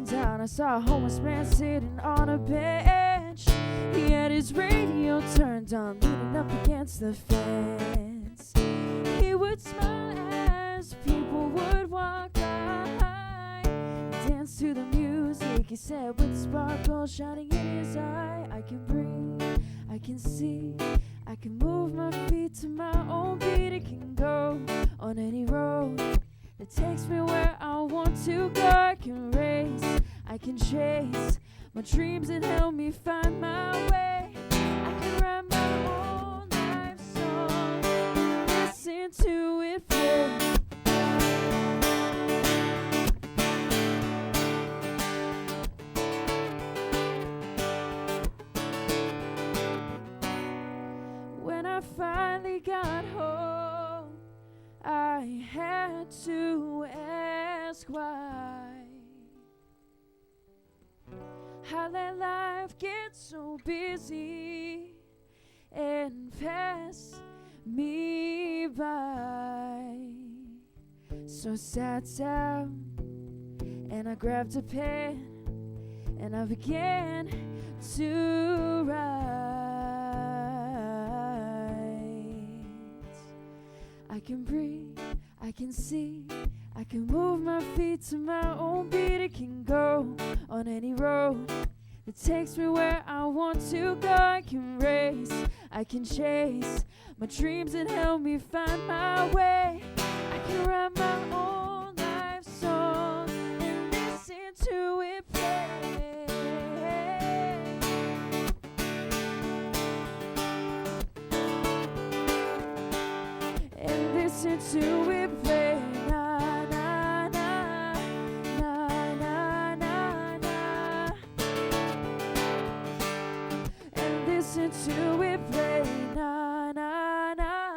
looking down, I saw a homeless man sitting on a bench. He had his radio turned on, leaning up against the fence. He would smile as people would walk by, dance to the music, he said, with sparkle shining in his eye. I can breathe, I can see, I can move my feet to my own beat. It can go on any road that takes me where I want to go. I can race, I can chase my dreams and help me find my way. I can write my own life song, listen to it play. When I finally got home, I had to ask why. How let life get so busy and pass me by. So sat down and I grabbed a pen and I began to write. I can breathe, I can see, I can move my feet to my own beat. It can go on any road that takes me where I want to go. I can race, I can chase my dreams and help me find my way. I can write my own life song and listen to it play. And listen to it play. Na na na na na na na. And listen to it play. Na na na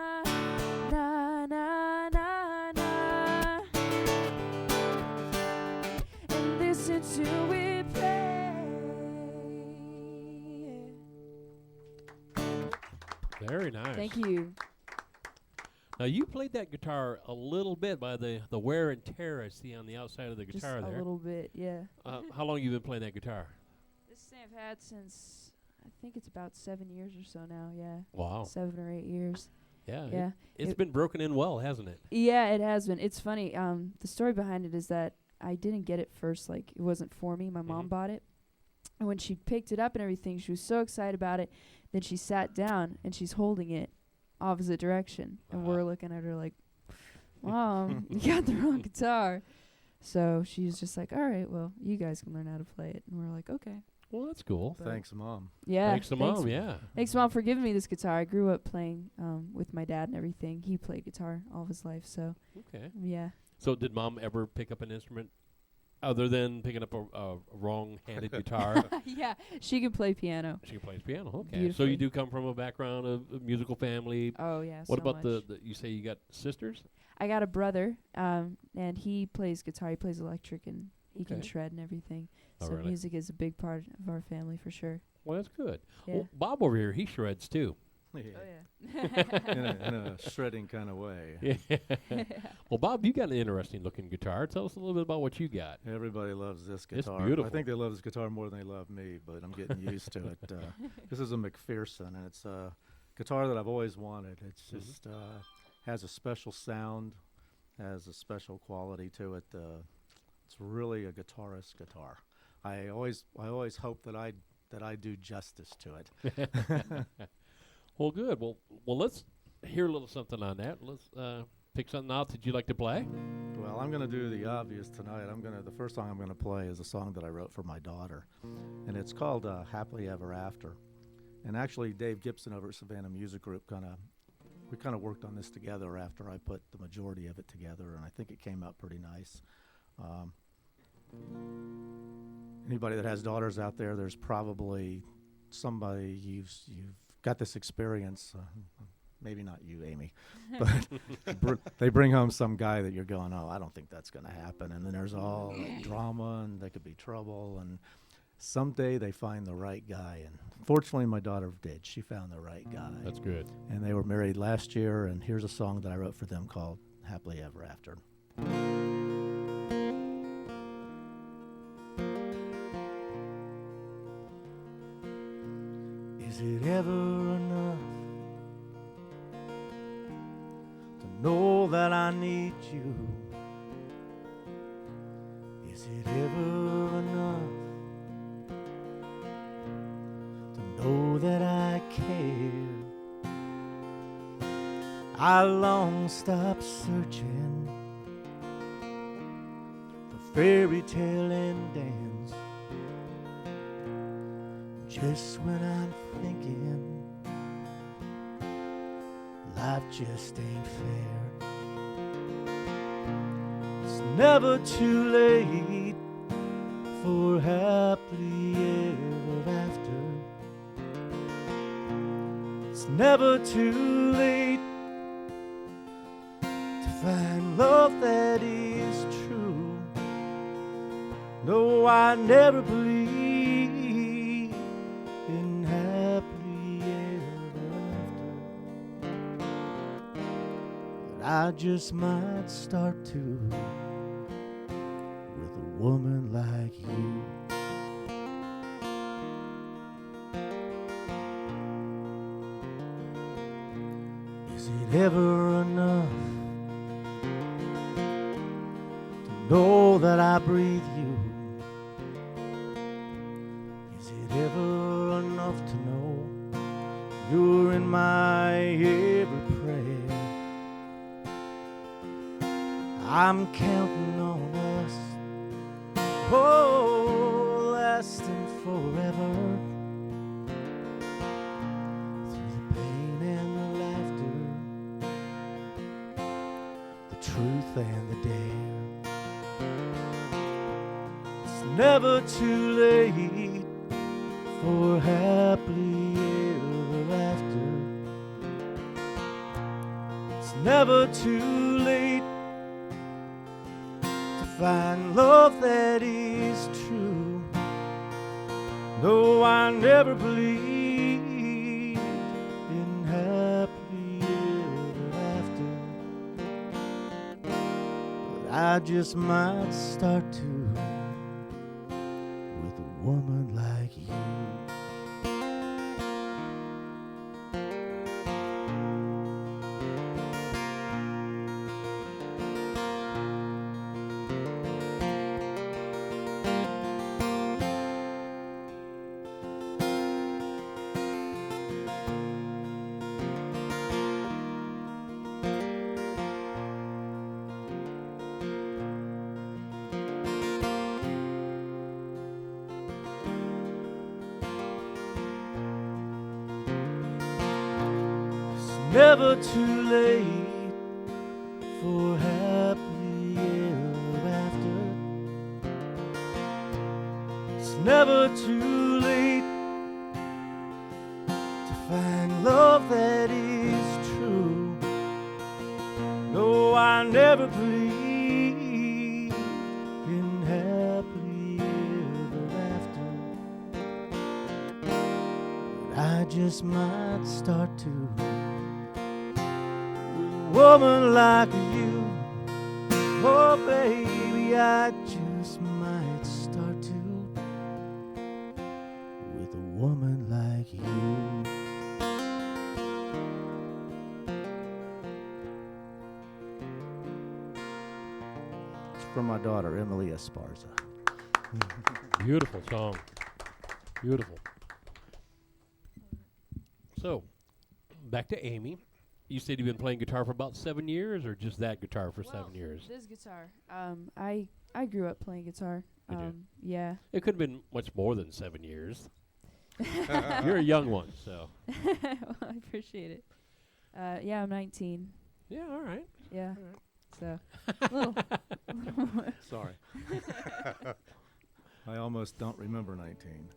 na na na na. And listen to it play. Very nice. Thank you. Now, you played that guitar a little bit by the wear and tear I see on the outside of the Just guitar a there. little bit, yeah. How long you been playing that guitar? This thing I've had since, I think it's about 7 years or so now, yeah. Wow. 7 or 8 years. Yeah. Yeah. It's been broken in well, hasn't it? Yeah, it has been. It's funny. The story behind it is that I didn't get it first. Like, it wasn't for me. My mom bought it. And when she picked it up and everything, she was so excited about it. Then she sat down and she's holding it opposite direction. And we're looking at her like, Mom, you got the wrong guitar. So she's just like, all right, well, you guys can learn how to play it. And we're like, okay. Well, that's cool. Thanks, Mom. Yeah. Thanks to Mom, yeah. Thanks, Mom, for giving me this guitar. I grew up playing with my dad and everything. He played guitar all of his life, so Okay. yeah. So did Mom ever pick up an instrument other than picking up a wrong-handed guitar? Yeah, she can play piano. She plays piano. Okay. So Beautifully. you do come from a background of a musical family. Oh, yeah, What so about much. the you say you got sisters? I got a brother, and he plays guitar. He plays electric, and he can Okay. shred and everything. Oh, So really? music is a big part of our family for sure. Well, that's good. Yeah. Well, Bob over here, he shreds too. Oh, in a shredding kind of way. Yeah. Well, Bob, you got an interesting looking guitar. Tell us a little bit about what you got. Everybody loves this It's guitar. beautiful. I think they love this guitar more than they love me, but I'm getting used to it. This is a McPherson, and it's a guitar that I've always wanted. It's just has a special sound, has a special quality to it. It's really a guitarist guitar. I always hope that I do justice to it. Well, good. Well, let's hear a little something on that. Let's pick something out that you'd like to play. Well, I'm going to do the obvious tonight. The first song I'm going to play is a song that I wrote for my daughter, and it's called "Happily Ever After." And actually, Dave Gibson over at Savannah Music Group we kind of worked on this together after I put the majority of it together, and I think it came out pretty nice. Anybody that has daughters out there, there's probably somebody you've got this experience. Maybe not you, Amy, but they bring home some guy that you're going, oh, I don't think that's going to happen. And then there's all like drama, and there could be trouble. And someday they find the right guy. And fortunately, my daughter did. She found the right guy. That's good. And they were married last year. And here's a song that I wrote for them called "Happily Ever After." Is it ever enough to know that I need you? Is it ever enough to know that I care? I long stop searching for fairy tale endings, just when I'm thinking life just ain't fair. It's never too late for happily ever after. It's never too late to find love that is true. No, I never believed in happily ever after, but I just might start to with a woman like you. Is it ever enough to know that I breathe you? Is it ever enough to know you're in my every prayer? I'm counting on us, oh, lasting forever, through the pain and the laughter, the truth and the dare. It's never too late for happily ever after. It's never too late to find love that is true. No, I never believed in happily ever after, but I just might start to with a woman like you. Never too late for happily ever after. It's never too late to find love that is true. No, I never believed in happily ever after, but I just might start to. Woman like you, oh baby, I just might start to with a woman like you. It's from my daughter, Emily Esparza. Beautiful song. Beautiful. So, back to Amy. You said you've been playing guitar for about 7 years, or just that guitar for 7 years? This guitar. I grew up playing guitar. Did you? Yeah. It could have been much more than 7 years. You're a young one, so. Well, I appreciate it. Yeah, I'm 19. Yeah, all right. Yeah. All right. So, little more. Sorry. I almost don't remember 19.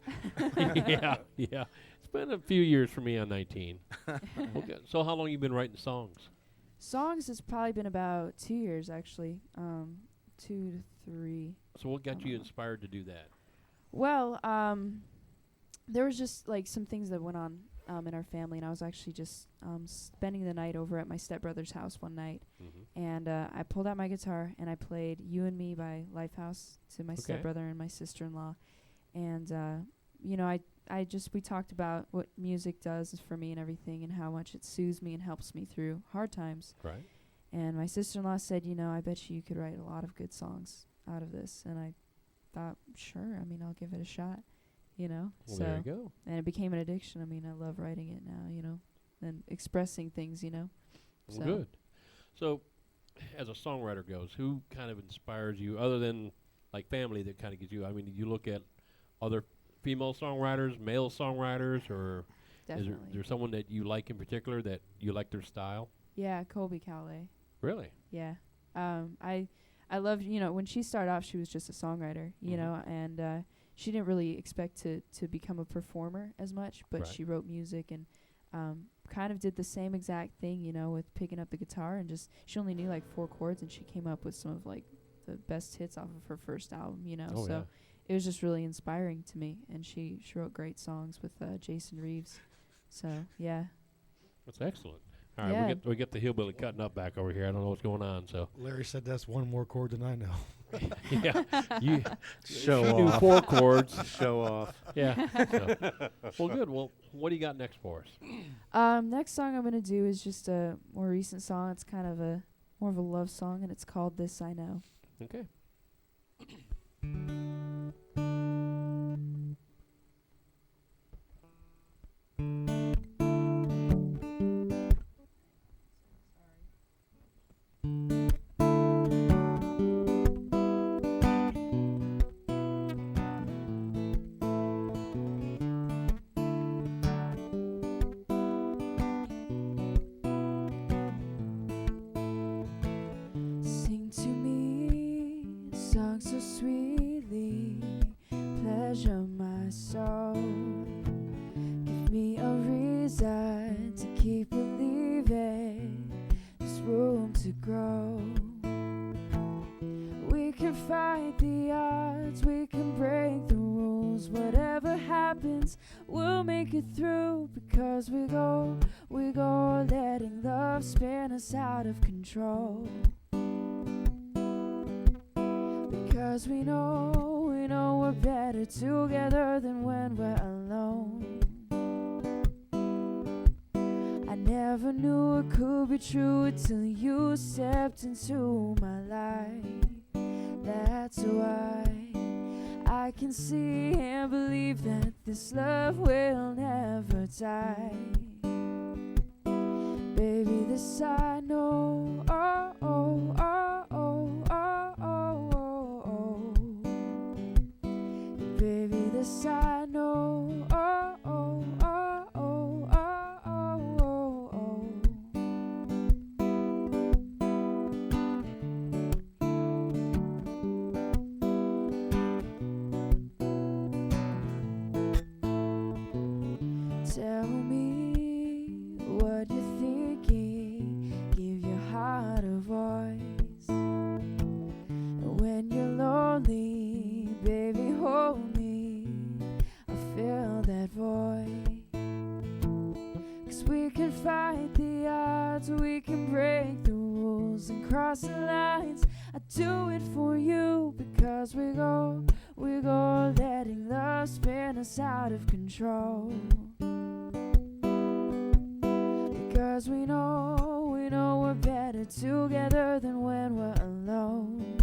Yeah. It's been a few years for me on 19. Okay. So how long you been writing songs? Songs has probably been about 2 years, actually. 2 to 3. So what got you inspired to do that? Well, there was just like some things that went on in our family, and I was actually just spending the night over at my stepbrother's house one night, and I pulled out my guitar and I played "You and Me" by Lifehouse to my stepbrother and my sister-in-law, and you know, we talked about what music does for me and everything, and how much it soothes me and helps me through hard times. Right. And my sister-in-law said, I bet you could write a lot of good songs out of this. And I thought, sure, I'll give it a shot, Well, so there you go. and it became an addiction. I love writing it now, and expressing things, Well, so. good. So, as a songwriter goes, who kind of inspires you, other than like family that kind of gets you? You look at other female songwriters, male songwriters, or is Definitely. there someone that you like in particular that you like their style? Yeah, Colby Calais. Really? Yeah. I loved, when she started off, she was just a songwriter, and she didn't really expect to become a performer as much, but Right. she wrote music and kind of did the same exact thing, with picking up the guitar, and she only knew like 4 chords, and she came up with some of like the best hits off of her first album, Oh, so yeah. it was just really inspiring to me, and she wrote great songs with Jason Reeves, so yeah. That's excellent. All right, Yeah. we get the hillbilly cutting up back over here. I don't know what's going on. So Larry said that's one more chord than I know. yeah, you Show she knew off. 4 chords. Show off. Yeah. So. Well, good. Well, what do you got next for us? Next song I'm gonna do is just a more recent song. It's kind of more of a love song, and it's called "This I Know." Okay. Sing to me songs so sweetly, pleasure my soul. Give me a reason to keep believing, there's room to grow. We can fight the odds, we can break the rules. Whatever happens, we'll make it through, because we go, letting love spin us out of control. Because we know we're better together than when we're alone. I never knew it could be true until you stepped into my life. That's why I can see and believe that this love will never die. Baby, this I know. Oh, oh, oh, oh, oh, oh, oh, oh. Baby, this I know. Oh, oh, oh, oh, oh, oh, oh, oh. Tell me what you're thinking. Give your heart a voice. And when you're lonely, baby, hold me. I feel that void. 'Cause we can fight the odds, we can break the rules and cross the lines. I do it for you, because we go, letting love spin us out of control. Because we know we're better together than when we're alone.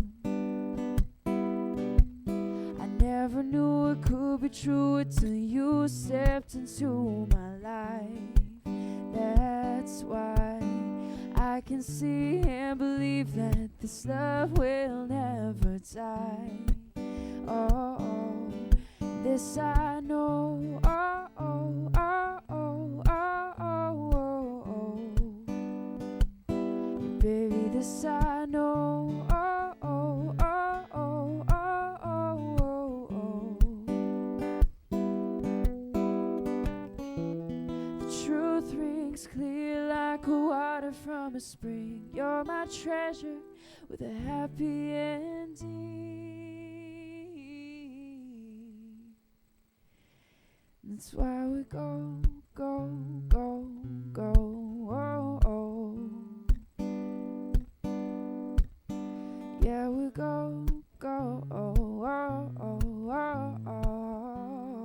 I never knew it could be true until you stepped into my life. That's why I can see and believe that this love will never die. Oh, oh, this I know. Oh, oh, oh, oh, oh, oh, oh, oh. Baby, this I know. Oh, oh, oh, oh, oh, oh, oh, oh. The truth rings clear like water from a spring. You're my treasure with a happy ending. That's why we go, go, go, go. Oh, oh. Yeah, we go, go. Oh, oh, oh, oh, oh.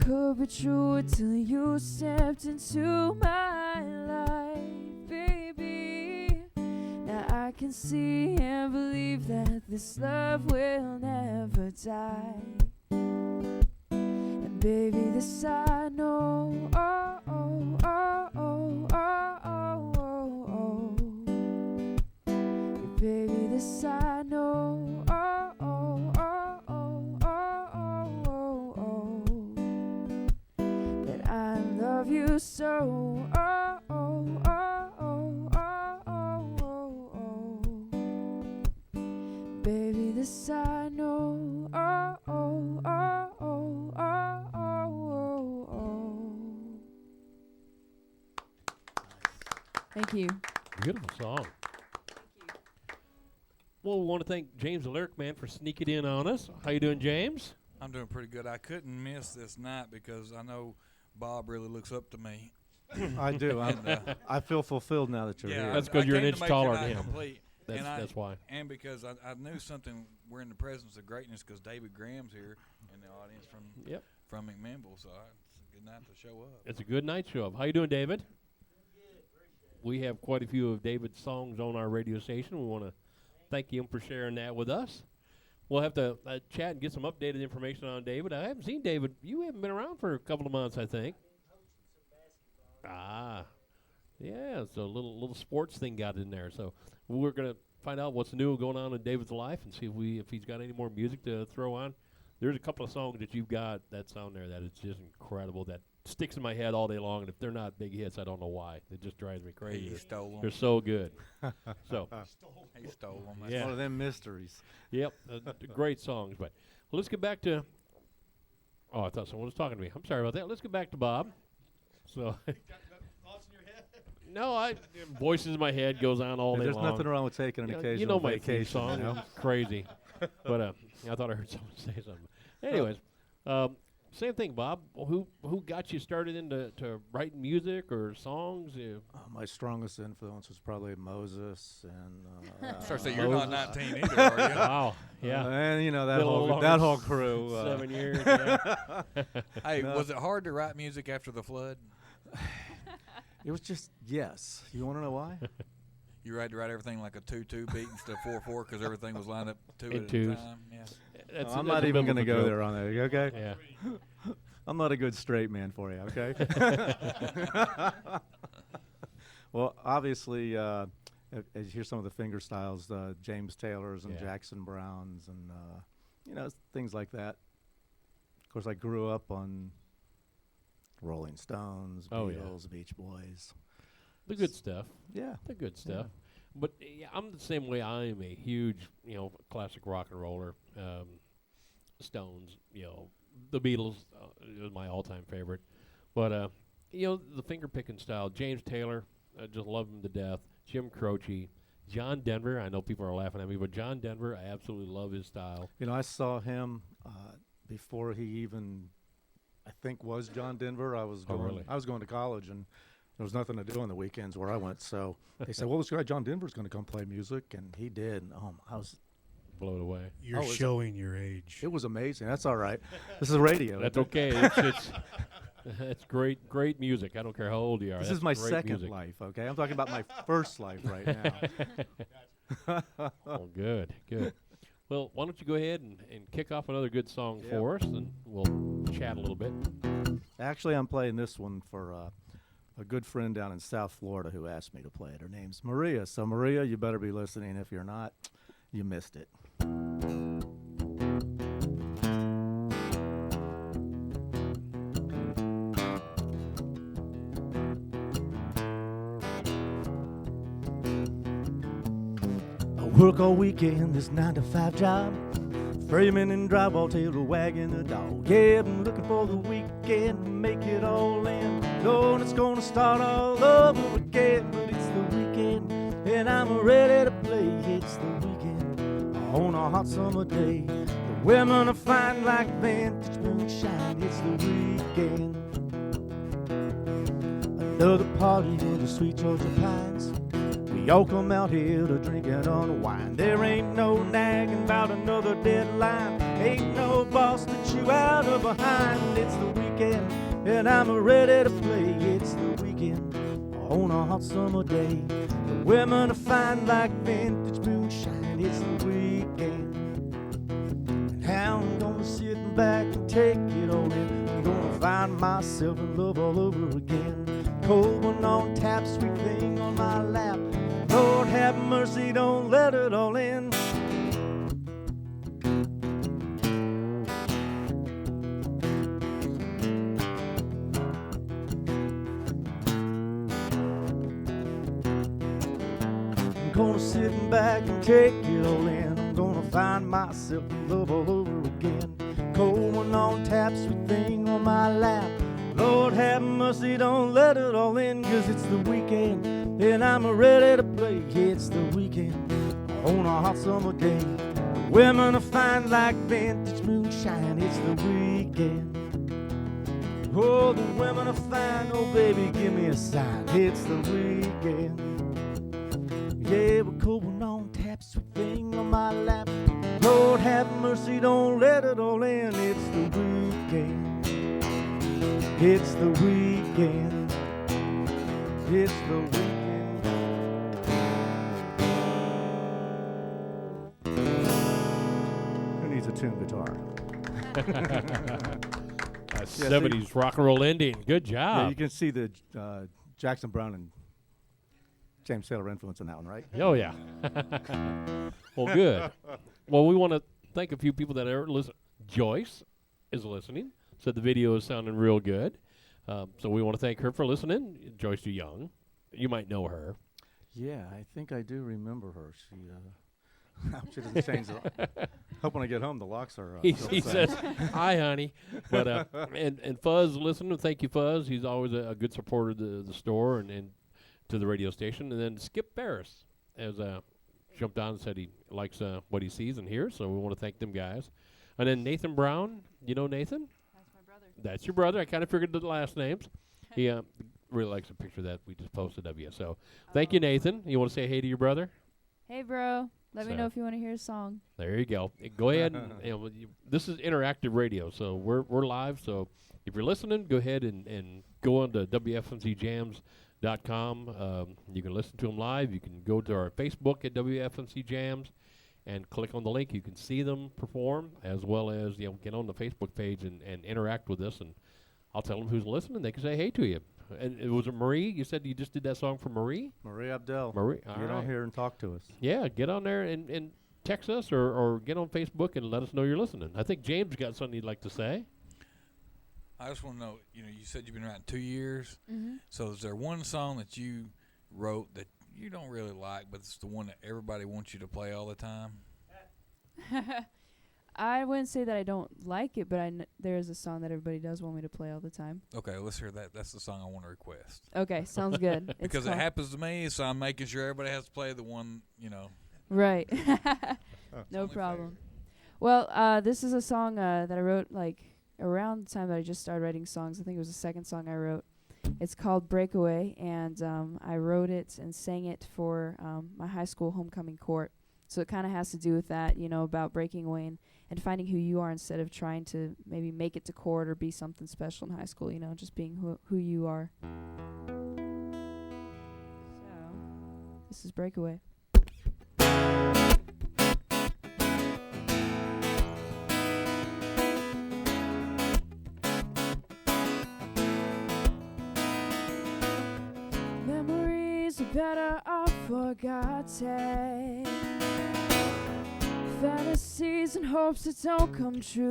could be true until you stepped into my life, baby. Now I can see and believe that this love will never die. And baby, this I know. Oh, oh, oh, oh, oh, oh, oh, oh. Yeah, baby, this I know. Oh, oh, oh, oh, oh, oh, oh, oh. That I love you so. Oh, oh, oh, oh, oh, oh, oh, oh. Baby, this I know. Oh, oh, oh, oh, oh, oh, oh. Thank you. Beautiful song. Well, we want to thank James the Lyric Man for sneaking in on us. How you doing, James? I'm doing pretty good. I couldn't miss this night because I know Bob really looks up to me. I do. I feel fulfilled now that you're Yeah, here. That's 'cause you're an came inch to make taller your than night him. complete. That's why. And because I knew something, we're in the presence of greatness because David Graham's here in the audience from McMinnville, so it's a good night to show up. It's a good night show up. How you doing, David? We have quite a few of David's songs on our radio station. We want to thank him for sharing that with us. We'll have to chat and get some updated information on David. I haven't seen David. You haven't been around for a couple of months, I think. Ah, yeah. So a little sports thing got in there. So we're gonna find out what's new going on in David's life and see if he's got any more music to throw on. There's a couple of songs that you've got that's on there that is just incredible. That sticks in my head all day long. And if they're not big hits, I don't know why. It just drives me crazy. He stole them. They're so good. So He stole them. Yeah. One of them mysteries. yep, great songs. But let's get back to. Oh, I thought someone was talking to me. I'm sorry about that. Let's get back to Bob. So. No, voices in my head goes on all day There's long. nothing wrong with taking an occasional You know my vacation. theme song. you know? It's crazy. But I thought I heard someone say something. Anyways, same thing, Bob. Who got you started into writing music or songs? My strongest influence was probably Moses and. So you're not 19 either, are you? Wow. Yeah. And you know that Little whole longer, that whole crew. 7 years. Yeah. Hey, No. was it hard to write music after the flood? It was just yes. You want to know why? You had to write everything like a 2-2 beat instead of 4-4 because everything was lined up two In at twos. a time. Yeah. I'm not even going to go joke. there on that. Okay. Yeah. I'm not a good straight man for you. Okay. Well, obviously, as you hear some of the finger styles, James Taylor's and Yeah. Jackson Brown's, and things like that. Of course, I grew up on Rolling Stones, Oh, yeah. Beatles, Beach Boys. The good stuff. Yeah. The good stuff. But yeah, I'm the same way. I am a huge, classic rock and roller. Stones, the Beatles is my all-time favorite. But the finger picking style. James Taylor, I just love him to death. Jim Croce, John Denver. I know people are laughing at me, but John Denver, I absolutely love his style. I saw him before he even, I think, was John Denver. I was going to college, and there was nothing to do on the weekends where I went. So they said, "Well, this guy John Denver's going to come play music," and he did. And, I was Blown away. You're Oh, is it- showing your age. It was amazing. That's all right. This is radio. That's isn't it? okay. It's great music. I don't care how old you are. This That's is my great second music. life. Okay, I'm talking about my first life right now. Oh, good. Well, why don't you go ahead and kick off another good song Yeah. for us, and we'll chat a little bit. Actually, I'm playing this one for a good friend down in South Florida who asked me to play it. Her name's Maria. So, Maria, you better be listening. If you're not, you missed it. I work all weekend, this 9-to-5 job. Framing and drywall, tail to wagging the dog. Yeah, I'm looking for the weekend to make it all in. Knowing it's gonna start all over again. But it's the weekend, and I'm ready to play. It's the weekend, on a hot summer day. The women are fine like vintage moonshine. It's the weekend. Another party in the sweet Georgia pines. We all come out here to drink and unwind. There ain't no nagging about another deadline. Ain't no boss to chew out of behind. It's the weekend. weekend, and I'm ready to play. It's the weekend on a hot summer day. The women are fine like vintage moonshine. It's the weekend, and how I'm gonna sit back and take it all in. I'm gonna find myself in love all over again. Cold one on tap, sweet thing on my lap. Lord have mercy, don't let it all in. I'm gonna sit back and take it all in. I'm gonna find myself in love all over again. Cold one on tap, sweet thing on my lap. Lord have mercy, don't let it all in. 'Cause it's the weekend, and I'm ready to play. It's the weekend on a hot summer day. Women are fine like vintage moonshine. It's the weekend. Oh, the women are fine. Oh, baby, give me a sign. It's the weekend. Yeah, we're cold on tap, sweet thing on my lap. Lord have mercy, don't let it all in. It's the weekend. It's the weekend. It's the weekend. Who needs a tuned guitar? A 70s rock and roll ending. Good job. Yeah, you can see the Jackson Browne and James Taylor influence in that one, right? Oh, yeah. Well, good. Well, we want to thank a few people that are listening. Joyce is listening. Said the video is sounding real good. So we want to thank her for listening. Joyce DeYoung. You might know her. Yeah, I think I do remember her. She doesn't change the hope when I get home the locks are He still the says, same. hi, honey. But and Fuzz listening. Thank you, Fuzz. He's always a good supporter of the store and to the radio station. And then Skip Barris has jumped on and said he likes what he sees and hears. So we want to thank them guys. And then Nathan Brown. You know Nathan? That's my brother. That's your brother. I kind of figured the last names. He really likes a picture that we just posted of you. So thank you, Nathan. You want to say hey to your brother? Hey, bro. Let me So- know if you want to hear a song. There you go. Go ahead and this is interactive radio, so we're live. So if you're listening, go ahead and go on to WFMCJams.com. You can listen to them live. You can go to our Facebook at WFMC Jams and click on the link. You can see them perform as well as get on the Facebook page and interact with us. And I'll tell them who's listening. They can say hey to you. And it was Marie. You said you just did that song for Marie. Marie Abdel. Marie, Get on here and talk to us. Yeah, get on there and text us or get on Facebook and let us know you're listening. I think James got something he'd like to say. I just want to know, you said you've been writing 2 years. Mm-hmm. So is there one song that you wrote that you don't really like, but it's the one that everybody wants you to play all the time? I wouldn't say that I don't like it, but there is a song that everybody does want me to play all the time. Okay, let's hear that. That's the song I want to request. Okay, sounds good. It's Because it called- happens to me, so I'm making sure everybody has to play the one, Right. It's No only problem. Well, this is a song that I wrote around the time that I just started writing songs. I think it was the second song I wrote. It's called Breakaway, and I wrote it and sang it for my high school homecoming court. So it kind of has to do with that, about breaking away and finding who you are instead of trying to maybe make it to court or be something special in high school, just being who you are. So, this is Breakaway. Memories are better off forgotten. Fantasies and hopes that don't come true.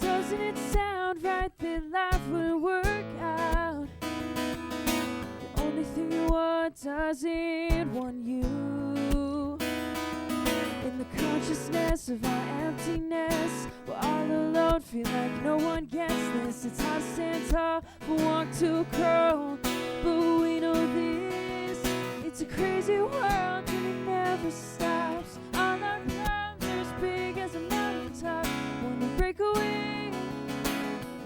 Doesn't it sound right that life wouldn't work out? The only thing you want doesn't want you. In the consciousness of our emptiness, we're all alone, feel like no one gets this. It's hard to stand tall, but walk too curl. But we know this, it's a crazy world and it never stops. All our problems are as big as a mountaintop. Wanna break away,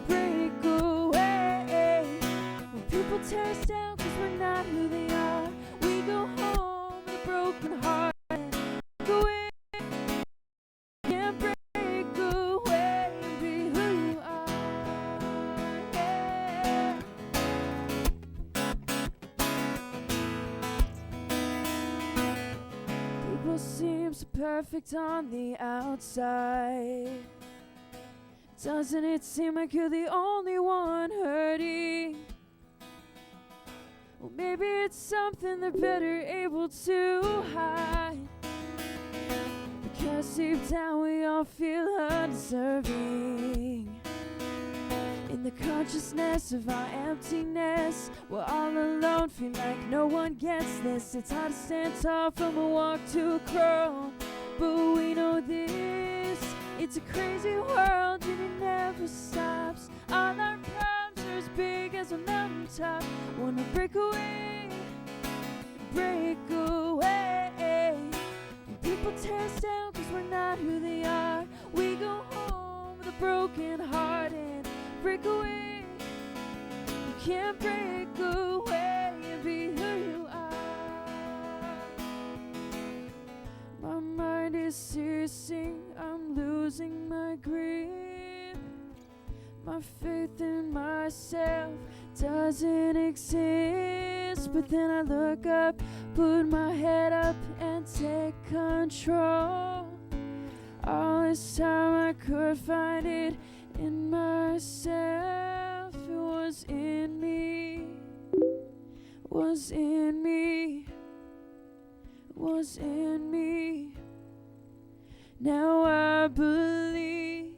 break away. When people tear us down 'cause we're not who they are, we go home with a broken heart. Break away, yeah, break away, be who so perfect on the outside. Doesn't it seem like you're the only one hurting? Or maybe it's something they're better able to hide. Because deep down we all feel undeserving. In the consciousness of our emptiness, we're all alone, feel like no one gets this. It's hard to stand tall from a walk to a crawl, but we know this. It's a crazy world and it never stops. All our problems are as big as a mountaintop. Wanna break away, break away. When people tear us down cause we're not who they are, we go home with a broken heart and break away. You can't break away and be who you are. My mind is ceasing, I'm losing my grip. My faith in myself doesn't exist. But then I look up, put my head up and take control. All this time I could find it in myself. It was in me, was in me, was in me. Now I believe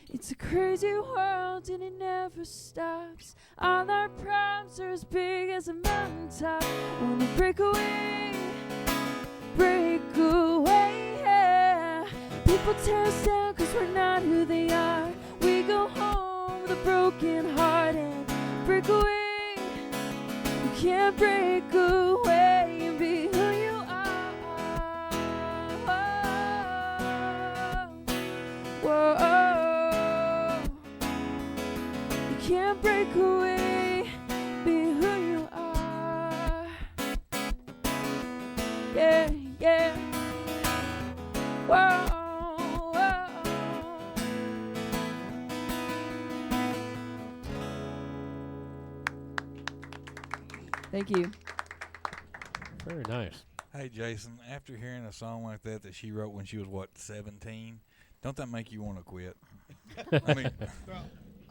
it's a crazy world and it never stops. All our problems are as big as a mountaintop. Wanna break away, break away, yeah. People tear us down cause we're not who they are. We go home with a broken heart and break away. You can't break away and be who you are. Whoa, whoa. You can't break away, be who you are. Yeah, yeah. Whoa. Thank you. Very nice. Hey, Jason, after hearing a song like that she wrote when she was, 17? Don't that make you want to quit? I mean,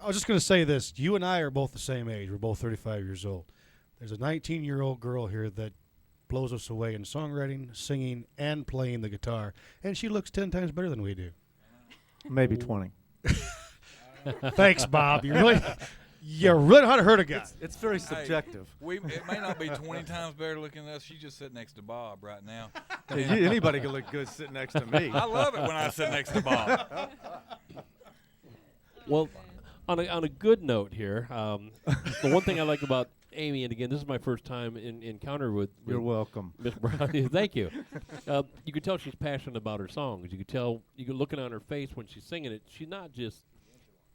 I was just going to say this. You and I are both the same age. We're both 35 years old. There's a 19-year-old girl here that blows us away in songwriting, singing, and playing the guitar. And she looks 10 times better than we do. Maybe 20. Thanks, Bob. You really know how to hurt a guy. It's very subjective. it may not be 20 times better looking than us. She just sitting next to Bob right now. Anybody can look good sitting next to me. I love it when I sit next to Bob. Well, on a good note here, the one thing I like about Amy, and again, this is my first time in encounter with You're welcome. Miss Brown. Thank you. You could tell she's passionate about her songs. You could tell, looking on her face when she's singing it, she's not just,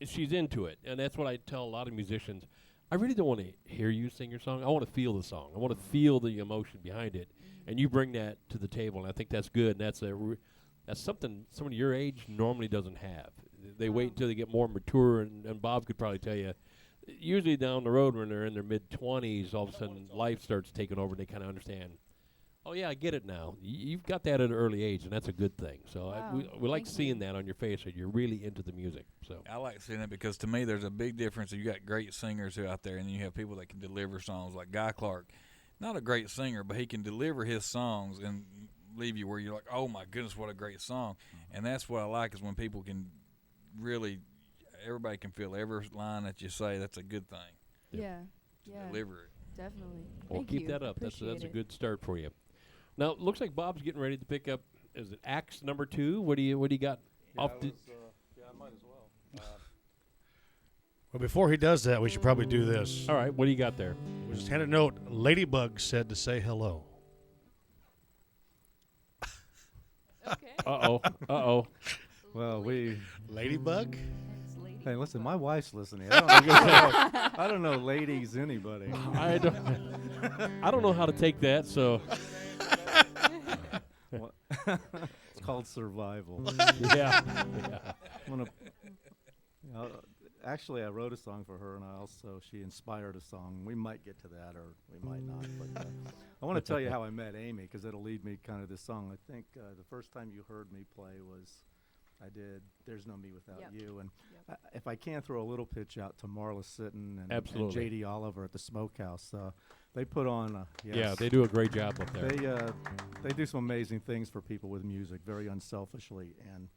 she's into it. And that's what I tell a lot of musicians. I really don't want to hear you sing your song. I want to feel the song. I want to feel the emotion behind it. And you bring that to the table, and I think that's good. And that's something someone your age normally doesn't have. They wait until they get more mature, and Bob could probably tell you, usually down the road when they're in their mid-20s, all of a sudden life starts taking over, and they kind of understand, oh, yeah, I get it now. You've got that at an early age, and that's a good thing. So Wow. we like seeing that on your face, that you're really into the music. So I like seeing it because to me there's a big difference. You got great singers who out there, and then you have people that can deliver songs like Guy Clark. Not a great singer, but he can deliver his songs and leave you where you're like, oh, my goodness, what a great song. And that's what I like is when people can really – everybody can feel every line that you say. That's a good thing. Yeah, To yeah, deliver it. definitely. well, Thank keep you. that up. That's Appreciate a it. good start for you. Now, it looks like Bob's getting ready to pick up, is it Acts number 2? What do you got off the I might as well. Well, before he does that, we should probably do this. All right, what do you got there? We just hand a note. Ladybug said to say hello. Okay. Uh-oh. Well, Ladybug? Hey, listen, my wife's listening. I don't know ladies anybody. I don't know how to take that, so It's called survival. yeah. I'm gonna, actually, I wrote a song for her, and she inspired a song. We might get to that, or we might not. But I want to tell you how I met Amy because it'll lead me kind of this song. I think the first time you heard me play was I did There's No Me Without Yep. You. And Yep. if I can throw a little pitch out to Marla Sitton and Absolutely. J.D. Oliver at the Smokehouse, they put on Yeah, they do a great job up there. they do some amazing things for people with music, very unselfishly, and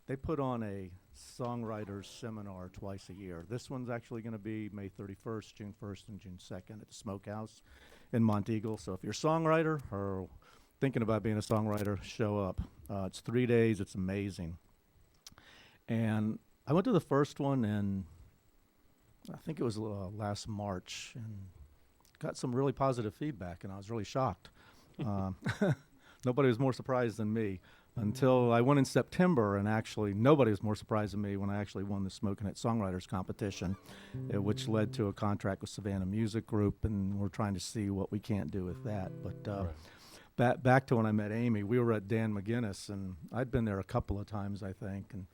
they put on a songwriters seminar twice a year. This one's actually going to be May 31st, June 1st, and June 2nd at the Smokehouse in Monteagle. So if you're a songwriter or thinking about being a songwriter, show up. It's 3 days. It's amazing. And I went to the first one, and I think it was last March, and got some really positive feedback, and I was really shocked. Nobody was more surprised than me until I went in September, and actually nobody was more surprised than me when I actually won the Smokin' It Songwriters competition, which led to a contract with Savannah Music Group, and we're trying to see what we can't do with that. But back to when I met Amy, we were at Dan McGinnis, and I'd been there a couple of times, I think, and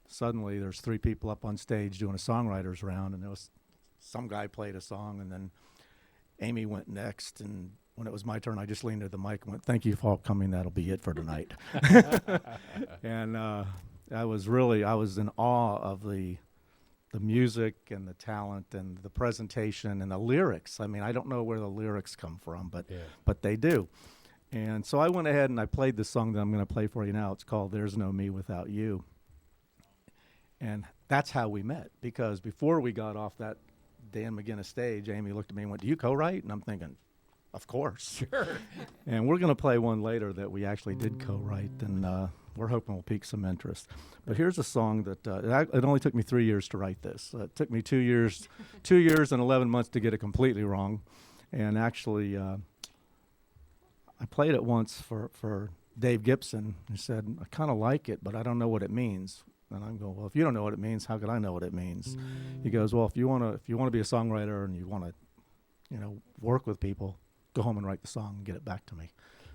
suddenly there's 3 people up on stage doing a songwriters round, and there was some guy played a song, and then Amy went next, and when it was my turn, I just leaned to the mic and went, "Thank you for all coming. That'll be it for tonight." And I was in awe of the music and the talent and the presentation and the lyrics. I mean, I don't know where the lyrics come from, but they do. And so I went ahead and I played the song that I'm going to play for you now. It's called There's No Me Without You. And that's how we met, because before we got off that Dan McGinnis stage, Amy looked at me and went, "Do you co-write?" And I'm thinking, of course. Sure. And we're going to play one later that we actually did co-write, and we're hoping will pique some interest. But here's a song that it only took me 3 years to write this. It took me 2 years, 2 years and 11 months to get it completely wrong. And actually, I played it once for Dave Gibson. He said, "I kind of like it, but I don't know what it means." And I'm going, "Well, if you don't know what it means, how could I know what it means?" He goes, "Well, if you want to be a songwriter and you want to, work with people, go home and write the song and get it back to me."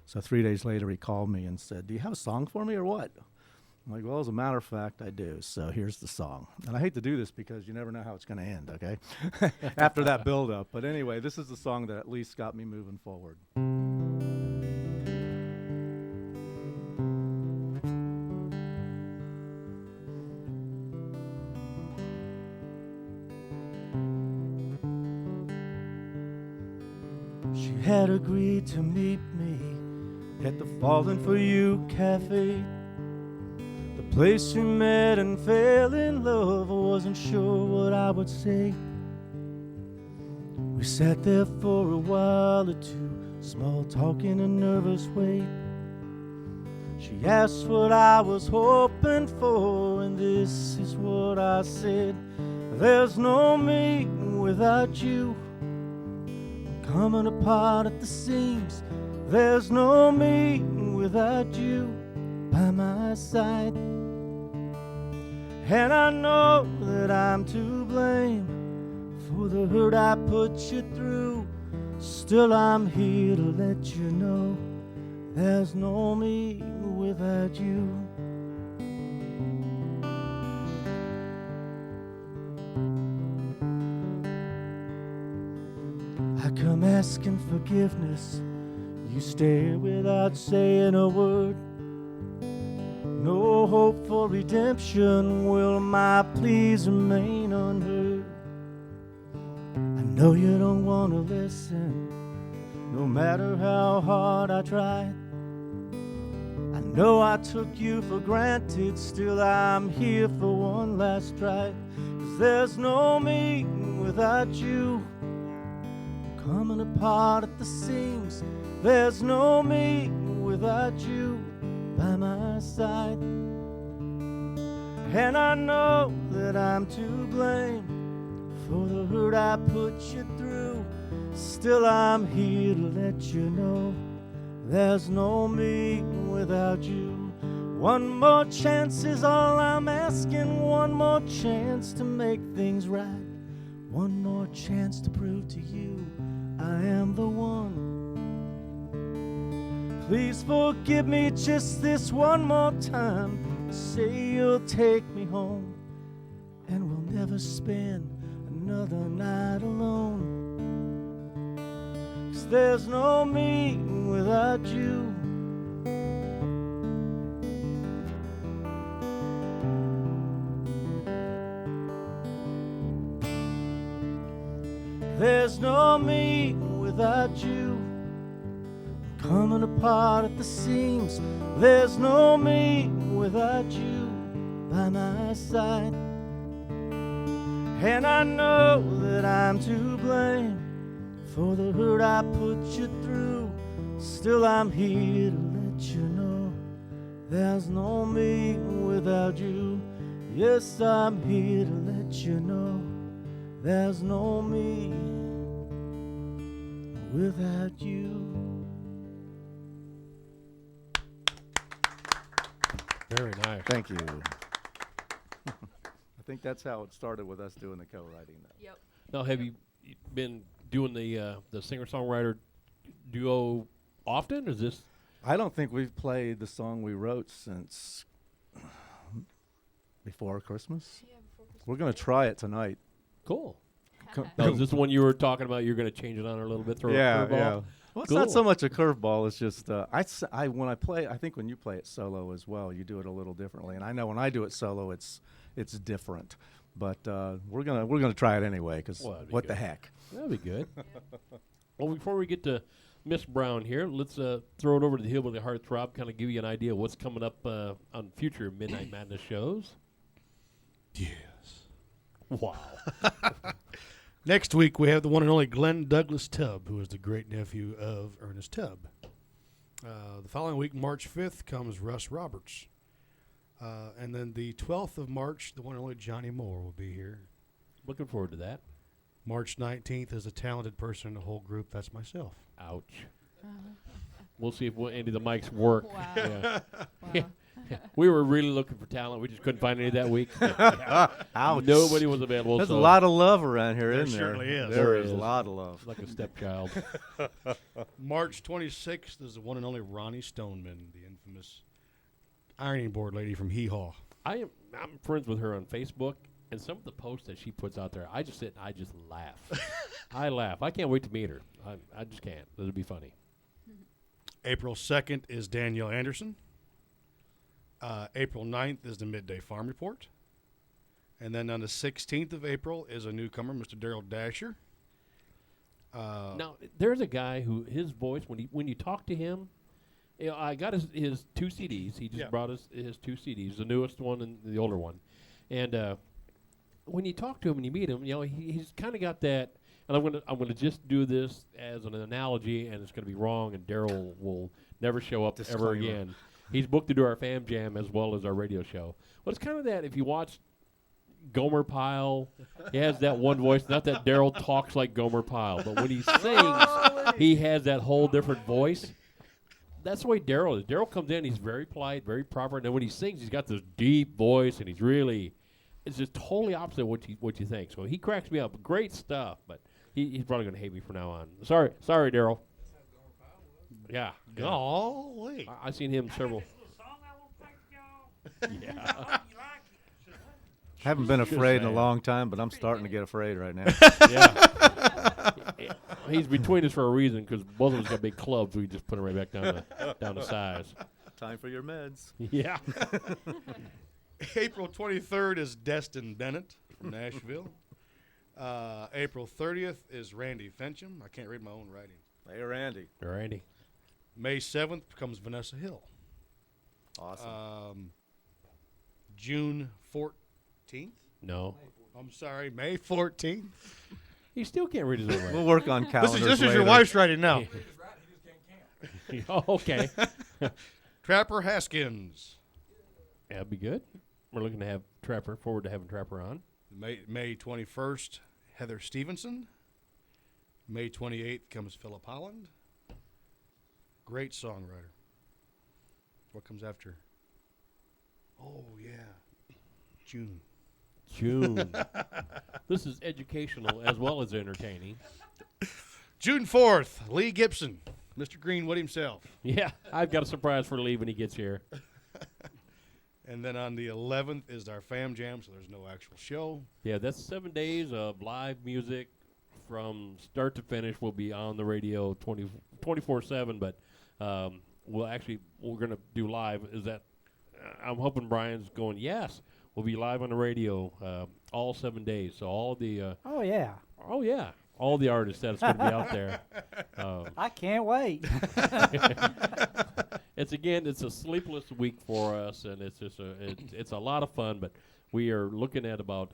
So 3 days later, he called me and said, "Do you have a song for me or what?" I'm like, "Well, as a matter of fact, I do. So here's the song." And I hate to do this because you never know how it's going to end, okay? After that build-up. But anyway, this is the song that at least got me moving forward. She had agreed to meet me at the Fallen For You Cafe, the place we met and fell in love. I wasn't sure what I would say. We sat there for a while or two, small talk in a nervous way. She asked what I was hoping for, and this is what I said: "There's no me without you. Coming apart at the seams. There's no me without you by my side. And I know that I'm to blame for the hurt I put you through. Still I'm here to let you know there's no me without you." I come asking forgiveness. You stare without saying a word. No hope for redemption. Will my pleas remain unheard? I know you don't want to listen, no matter how hard I tried. I know I took you for granted. Still I'm here for one last try. 'Cause there's no me without you. Coming apart at the seams. There's no me without you by my side. And I know that I'm to blame for the hurt I put you through. Still I'm here to let you know there's no me without you. One more chance is all I'm asking. One more chance to make things right. One more chance to prove to you I am the one. Please forgive me just this one more time. Say you'll take me home, and we'll never spend another night alone. 'Cause There's no me without you. There's no me without you. Coming apart at the seams. There's no me without you by my side. And I know that I'm to blame for the hurt I put you through. Still I'm here to let you know there's no me without you. Yes, I'm here to let you know there's no me without you. Very nice. Thank you. I think that's how it started with us doing the co-writing. Yep. Now, have you been doing the singer-songwriter duo often? Is this? I don't think we've played the song we wrote since before Christmas. Yeah, before Christmas. We're going to try it tonight. Cool. Co- Now, is this the one you were talking about? You're going to change it on her a little bit, throw a curveball? Well, it's not Cool. so much a curveball. It's just when I play. I think when you play it solo as well, you do it a little differently. And I know when I do it solo, it's different. But we're gonna try it anyway because Well, that'd be what the good. heck? That'd be good. Well, before we get to Miss Brown here, let's throw it over to the Hillbilly Heartthrob, kind of give you an idea of what's coming up on future Midnight Madness shows. Yes. Wow. Next week, we have the one and only Glenn Douglas Tubb, who is the great-nephew of Ernest Tubb. The following week, March 5th, comes Russ Roberts. And then the 12th of March, the one and only Johnny Moore will be here. Looking forward to that. March 19th is a talented person in the whole group. That's myself. Ouch. We'll see if any of the mics work. Wow. Yeah. Wow. We were really looking for talent. We just couldn't find any that week. Ouch. Nobody was available. There's a so lot of love around here, There isn't there? certainly is. There There is is. a lot of love. it's like a stepchild. March 26th is the one and only Ronnie Stoneman, the infamous ironing board lady from Hee Haw. I'm friends with her on Facebook, and some of the posts that she puts out there, I just sit and I just laugh. I laugh. I can't wait to meet her. I just can't. It'll be funny. April 2nd is Danielle Anderson. April 9th is the Midday Farm Report. And then on the 16th of April is a newcomer, Mr. Daryl Dasher. Now, there's a guy who his voice, when you talk to him, you know, I got his two CDs. He just Yeah. brought us his two CDs, the newest one and the older one. And when you talk to him and you meet him, you know, he's kind of got that. And I'm gonna just do this as an analogy, and it's gonna be wrong, and Daryl will never show up ever Disclaimer. again. He's booked to do our Fam Jam as well as our radio show. But it's kind of that if you watch Gomer Pyle, he has that one voice. Not that Daryl talks like Gomer Pyle, but when he sings, he has that whole different voice. That's the way Daryl is. Daryl comes in, he's very polite, very proper, and then when he sings, he's got this deep voice, and it's just totally opposite of what you think. So he cracks me up. Great stuff, but he's probably going to hate me from now on. Sorry, Daryl. Yeah. Oh, wait. I seen him several. Yeah. Haven't been Just afraid in a saying. long time, but I'm starting to get afraid right now. Yeah. He's between us for a reason because both of us got big clubs. We just put him right back down to size. Time for your meds. Yeah. April 23rd is Destin Bennett from Nashville. April 30th is Randy Fencham. I can't read my own writing. Hey, Randy. Randy. May 7th becomes Vanessa Hill. Awesome. June 14th. No. I'm sorry, May 14th. He still can't read his own We'll writing. work on calendars This is your later. wife's writing now. Oh, okay. Trapper Haskins. That'd be good. We're looking to have Trapper, forward to having Trapper on. May 21st, Heather Stevenson. May 28th comes Philip Holland. Great songwriter. What comes after? Oh, yeah. June. This is educational as well as entertaining. June 4th, Lee Gibson. Mr. Greenwood himself. Yeah, I've got a surprise for Lee when he gets here. And then on the 11th is our Fam Jam, so there's no actual show. Yeah, that's 7 days of live music from start to finish. We'll be on the radio 24/7, but we're going to do live. Is that I'm hoping Brian's going, yes, we'll be live on the radio all 7 days. So all the Oh, yeah. all the artists that's going to be out there. I can't wait. It's a sleepless week for us, and it's just it's a lot of fun. But we are looking at about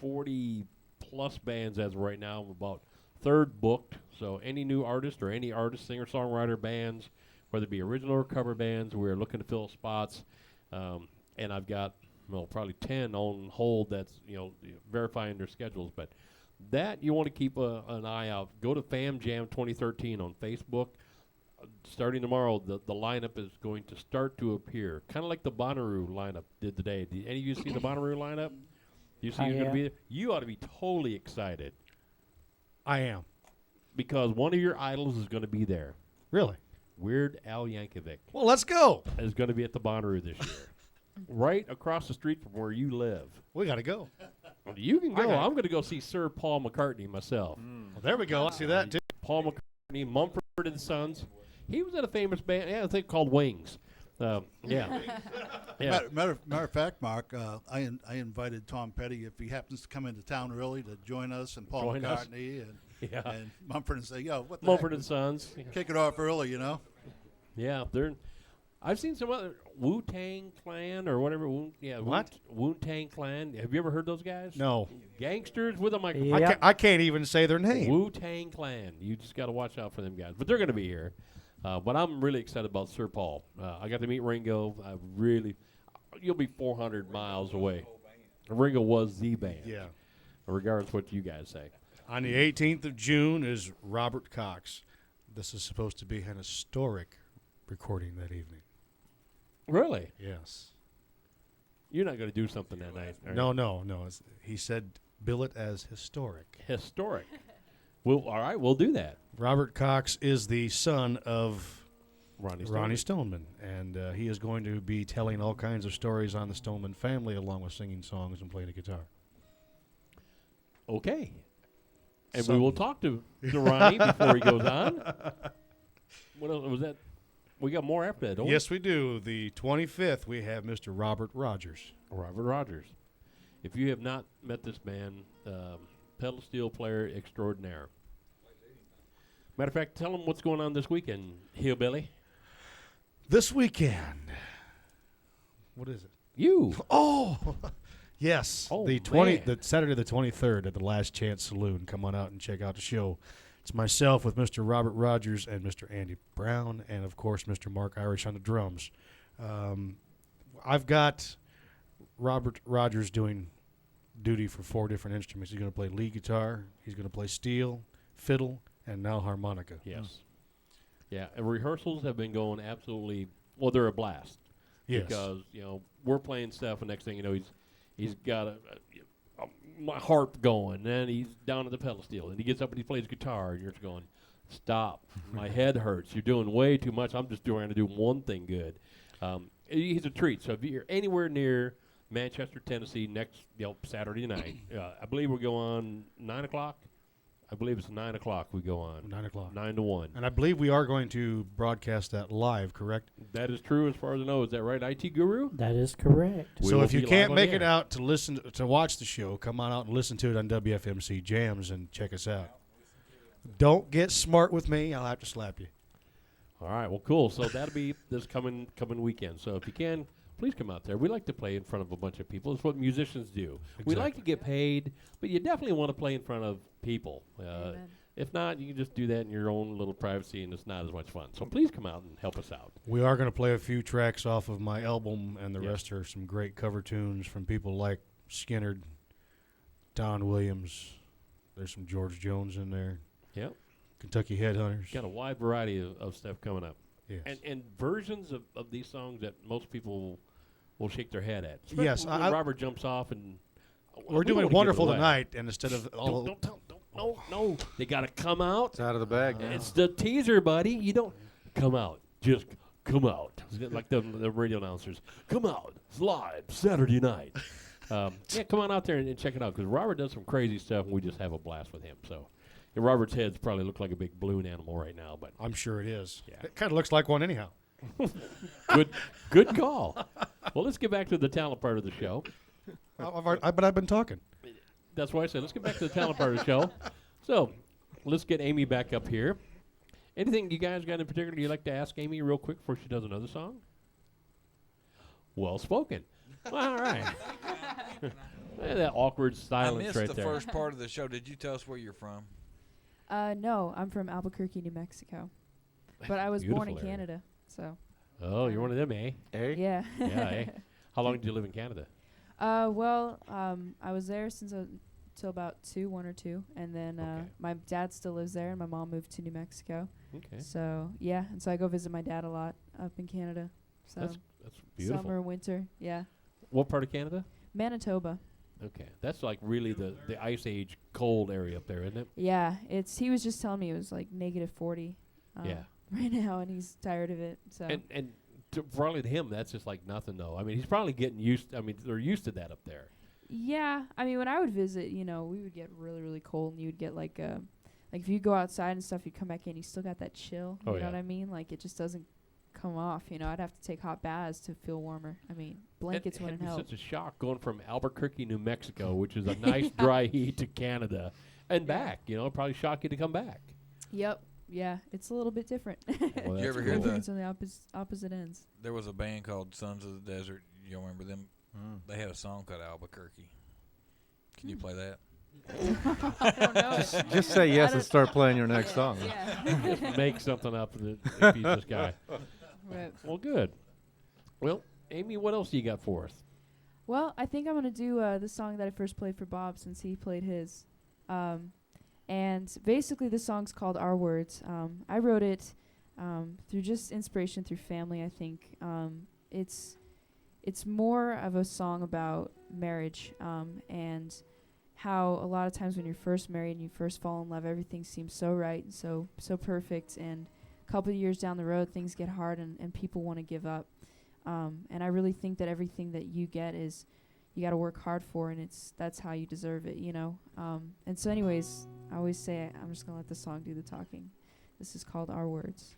40 plus bands as of right now. We're about third booked. So any new artist or any artist, singer, songwriter bands, whether it be original or cover bands, we're looking to fill spots. And I've got probably 10 on hold. That's verifying their schedules, but. That you want to keep an eye out. Go to Fam Jam 2013 on Facebook. Starting tomorrow, the lineup is going to start to appear, kind of like the Bonnaroo lineup did today. Did any of you see the Bonnaroo lineup? You see who's going to be there? You ought to be totally excited. I am. Because one of your idols is going to be there. Really? Weird Al Yankovic. Well, let's go. Is going to be at the Bonnaroo this year. Right across the street from where you live. We got to go. Well, you can go. I'm going to go see Sir Paul McCartney myself. Well, there we go. I see that, too. Paul McCartney, Mumford and Sons. He was in a famous band, I think, called Wings. Yeah. Yeah. Matter of fact, Mark, I invited Tom Petty, if he happens to come into town early, to join us, and Paul McCartney and Mumford and say, what the Mumford heck? and Sons. Kick it off early, Yeah, I've seen some other Wu-Tang Clan or whatever. What? Wu-Tang Clan. Have you ever heard those guys? No. Gangsters with a microphone. Yeah. I can't even say their name. Wu-Tang Clan. You just got to watch out for them guys. But they're going to be here. But I'm really excited about Sir Paul. I got to meet Ringo. You'll be 400 miles away. Ringo was the band. Yeah. Regardless of what you guys say. On the 18th of June is Robert Cox. This is supposed to be an historic recording that evening. Really? Yes. You're not going to do something that night. Are No. you? He said bill it as historic. Historic. All right, we'll do that. Robert Cox is the son of Ronnie Stoneman, and he is going to be telling all kinds of stories on the Stoneman family, along with singing songs and playing the guitar. Okay. And we will talk to Ronnie before he goes on. What else was that? We got more after that, don't Yes, we do. The 25th, we have Mr. Robert Rogers. Robert Rogers. If you have not met this man, pedal steel player extraordinaire. Matter of fact, tell him what's going on this weekend, Hillbilly. This weekend. What is it? You. Oh, yes. Oh, the Saturday the 23rd at the Last Chance Saloon. Come on out and check out the show. It's myself with Mr. Robert Rogers and Mr. Andy Brown, and of course Mr. Mark Irish on the drums. I've got Robert Rogers doing duty for 4 different instruments. He's going to play lead guitar, he's going to play steel, fiddle, and now harmonica. Yes. Yeah, and rehearsals have been going absolutely, they're a blast. Yes. Because, we're playing stuff, and next thing you know, he's got my harp going, and he's down at the pedal steel, and he gets up and he plays guitar, and you're just going, stop, my head hurts, you're doing way too much, I'm just trying to do one thing good. He's a treat, so if you're anywhere near Manchester, Tennessee, next Saturday night, I believe we'll go on 9 o'clock. I believe it's 9 o'clock we go on. 9 o'clock. 9 to 1. And I believe we are going to broadcast that live, correct? That is true as far as I know. Is that right, IT Guru? That is correct. We So will if you be can't live on make the it air. out to watch the show, come on out and listen to it on WFMC Jams and check us out. Don't get smart with me. I'll have to slap you. All right, well, cool. So that'll be this coming weekend. So if you can, please come out there. We like to play in front of a bunch of people. It's what musicians do. We like to get paid, but you definitely want to play in front of people. Amen. If not, you can just do that in your own little privacy, and it's not as much fun. So please come out and help us out. We are going to play a few tracks off of my album, and the Yes. rest are some great cover tunes from people like Skinner, Don Williams. There's some George Jones in there. Yep. Kentucky Headhunters. Got a wide variety of stuff coming up. Yes. And versions of these songs that most people will shake their head at. Yes, Especially when I- Robert jumps off and We're we doing don't wanna wonderful give it away. tonight, and instead of all No. They got to come out. It's out of the bag. It's the teaser, buddy. You don't come out. Just come out. Like the radio announcers. Come out. It's live Saturday night. Yeah, come on out there and check it out because Robert does some crazy stuff, and we just have a blast with him. So Robert's head's probably look like a big balloon animal right now, but I'm sure it is. Yeah. It kind of looks like one anyhow. good call. Well, let's get back to the talent part of the show. But I've been talking. That's why I said let's get back to the talent part of the show. So let's get Amy back up here. Anything you guys got in particular you'd like to ask Amy real quick before she does another song? Well spoken. All right. That awkward silence I missed right the there. first part of the show. Did you tell us where you're from? No, I'm from Albuquerque, New Mexico. But I was born in Beautiful area. Canada, so. Oh, you're one of them, eh? Yeah. Yeah, eh? How long did you live in Canada? I was there since till about 1 or 2, and then Okay. my dad still lives there, and my mom moved to New Mexico. Okay. So yeah, and so I go visit my dad a lot up in Canada. So That's beautiful. summer, winter, yeah. What part of Canada? Manitoba. Okay. That's like really the Ice Age cold area up there, isn't it? Yeah, he was just telling me it was like -40. Yeah. Right now, and he's tired of it. So. And probably to him, that's just like nothing, though. I mean, he's probably getting used. I mean, they're used to that up there. Yeah, I mean, when I would visit, we would get really, really cold, and you'd get like if you go outside and stuff, you come back in, you still got that chill. Oh, You know yeah. what I mean? Like it just doesn't come off. I'd have to take hot baths to feel warmer. I mean, blankets It'd wouldn't be help. such a shock going from Albuquerque, New Mexico, which is a nice dry heat, to Canada and back. It'd probably shock you to come back. Yep. Yeah, it's a little bit different. Well, Did you that's ever hear cool. the- Everything's on the opposite ends. There was a band called Sons of the Desert. You remember them? Mm. They had a song called Albuquerque. Can you play that? I don't know it. Just say yes and don't- start playing your next song. Yeah. Make something up if he's this guy. Right. Well, good. Well, Amy, what else do you got for us? Well, I think I'm going to do the song that I first played for Bob since he played his. And basically the song's called Our Words. I wrote it through just inspiration through family, I think. It's more of a song about marriage and how a lot of times when you're first married and you first fall in love, everything seems so right and so perfect. And a couple of years down the road, things get hard and people want to give up. And I really think that everything that you get is you got to work hard for, and that's how you deserve it, And so anyways, I always say I'm just going to let the song do the talking. This is called Our Words.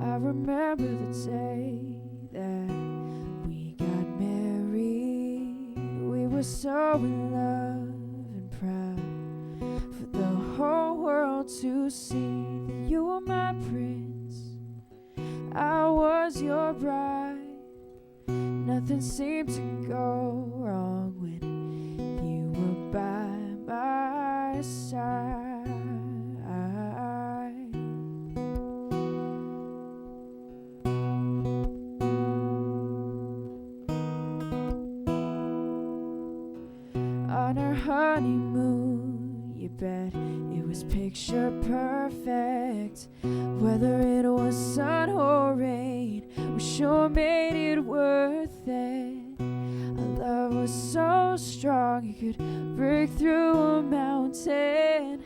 I remember the day that we got married. We were so in love and proud for the whole world to see that you were my prince, I was your bride. Nothing seemed to go wrong when you were by my side. On our honeymoon, you bet it was picture perfect. Whether it was sun or rain, we sure made it worth it. Our love was so strong, it could break through a mountain.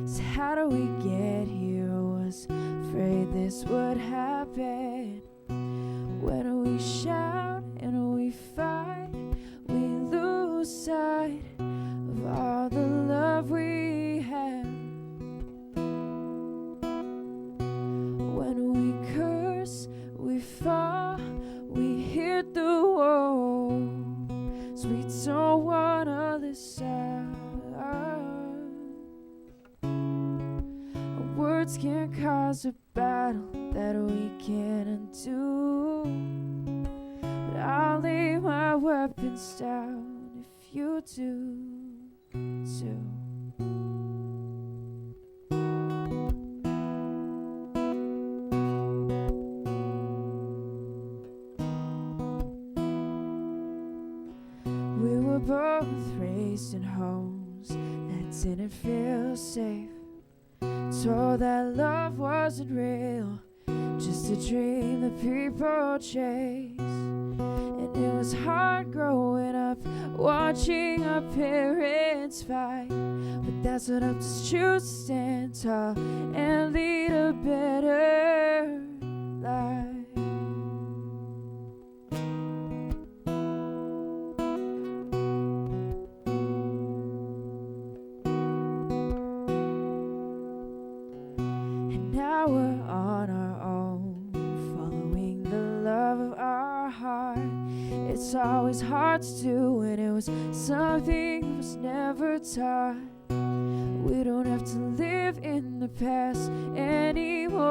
So how do we get here? Was afraid this would happen. When we shout and we fight, we lose sight of all the love we have. When we curse, we fall, we hit the wall. So we don't wanna listen. Our words can cause a battle that we can't undo. But I'll lay my weapons down if you do too. We were both raised in homes that didn't feel safe. Told that love wasn't real, just a dream that people chase. And it was hard growing up up watching our parents fight. But that's what helped us choose to stand tall and lead a better life. And now we're on our own, following the love of our heart. It's always hard to do when it was something that was never taught. We don't have to live in the past anymore.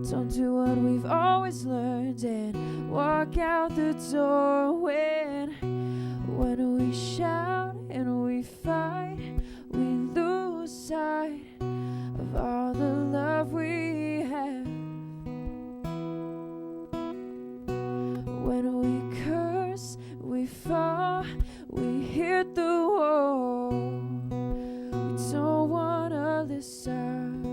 Don't do what we've always learned and walk out the door. When we shout and we fight, we lose sight of all the love we have. When we curse, we fall, we hit the wall. We don't wanna listen.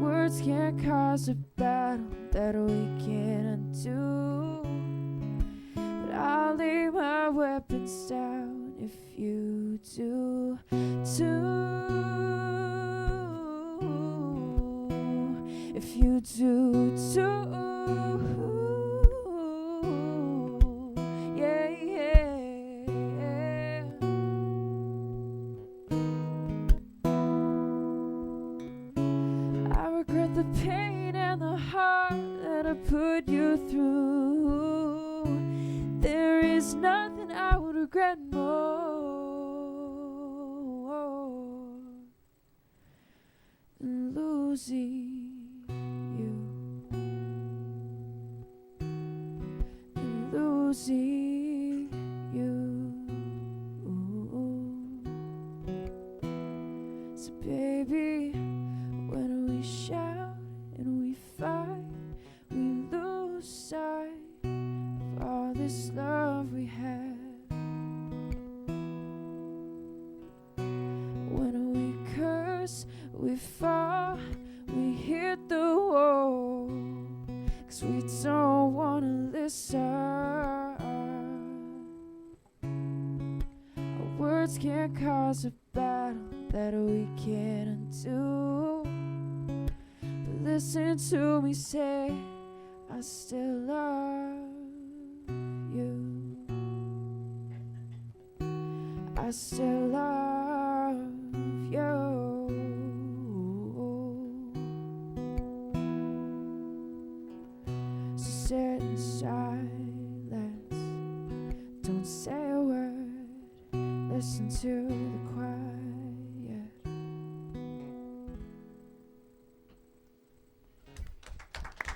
Words can't cause a battle that we can't undo. But I'll lay my weapons down if you do too. If you do too. Yeah, yeah. I regret the pain and the heart that I put you through. There is nothing I would regret more than losing you. Than losing you. So baby, when we shout and we fight, we lose sight of all this love we have. When we curse, we fall, we hit the wall, 'cause we don't wanna listen. Our words can't cause a battle that we can't undo. But listen to me say, I still love you. I still love you. So sit in silence, don't say a word, listen to the quiet.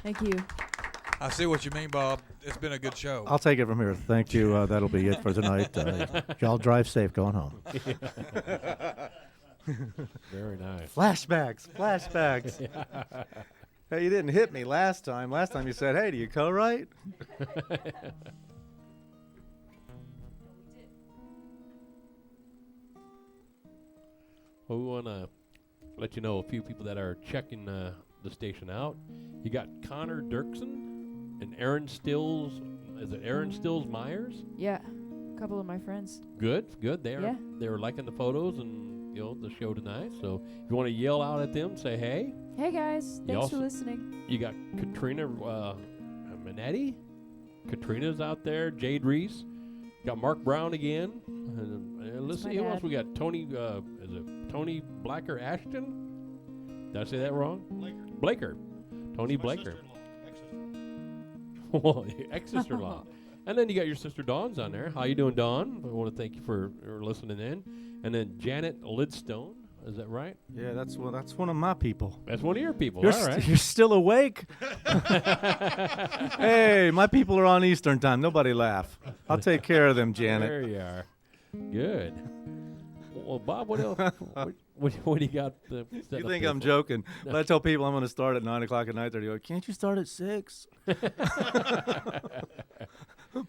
Thank you. I see what you mean, Bob. It's been a good show. I'll take it from here. Thank you. That'll be it for tonight. Y'all drive safe going home. Very nice. Flashbacks. Hey, you didn't hit me last time. Last time you said, hey, do you co-write? Well, we want to let you know a few people that are checking the station out. You got Connor Dirksen and Aaron Stills. Is it Aaron Stills Myers? Yeah, a couple of my friends. Good. They're liking the photos and the show tonight. So if you want to yell out at them, say hey. Hey guys, thanks for listening. You got Katrina Minetti. Katrina's out there. Jade Reese. Got Mark Brown again. Let's see who else we got. Tony. Is it Tony Blacker Ashton? Did I say that wrong? Blaker. Tony Blaker. Well, ex-sister-in-law. And then you got your sister Dawn's on there. How you doing, Dawn? I want to thank you for listening in. And then Janet Lidstone. Is that right? Yeah, that's one of my people. That's one of your people. You're, all right. You're still awake? Hey, my people are on Eastern time. Nobody laugh. I'll take care of them, Janet. There you are. Good. Well, Bob, what else? what do you got? You think I'm joking? But I tell people I'm going to start at 9 o'clock at night. They go, can't you start at 6?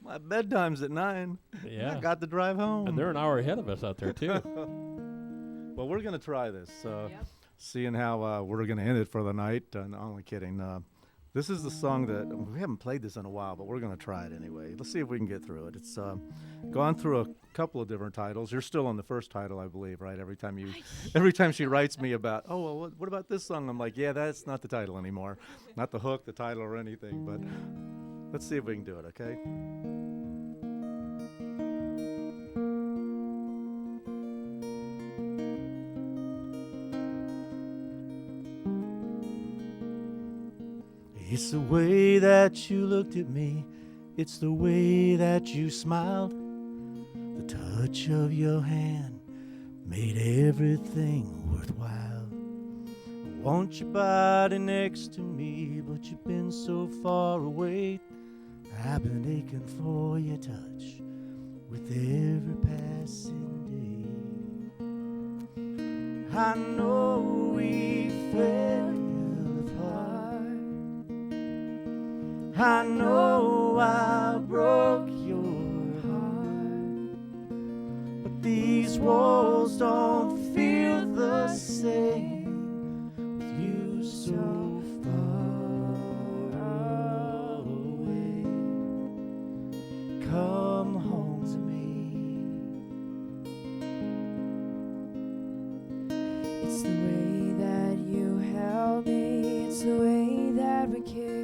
My bedtime's at 9. Yeah. I got to drive home. And they're an hour ahead of us out there, too. Well, we're going to try this, seeing how we're going to end it for the night. No, I'm only kidding. This is the song that we haven't played this in a while, but we're going to try it anyway. Let's see if we can get through it. It's gone through a couple of different titles. You're still on the first title, I believe, right? Every time she writes me about, oh, well, what about this song? I'm like, yeah, that's not the title anymore. Not the hook, the title, or anything. But let's see if we can do it, okay? It's the way that you looked at me. It's the way that you smiled. The touch of your hand made everything worthwhile. I want your body next to me, but you've been so far away. I've been aching for your touch with every passing day. I know we fell apart. I know I broke your heart, but these walls don't feel the same with you so far away. Come home to me. It's the way that you held me. It's the way that we kissed.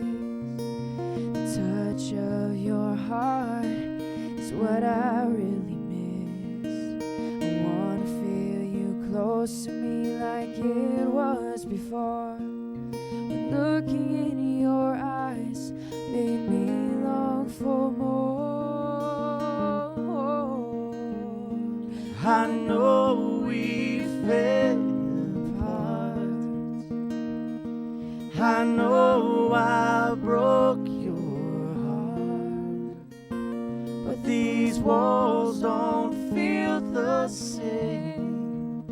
Touch of your heart is what I really miss. I wanna feel you close to me like it was before. When looking in your eyes made me long for more. I know we fell apart. I know I broke your heart, but these walls don't feel the same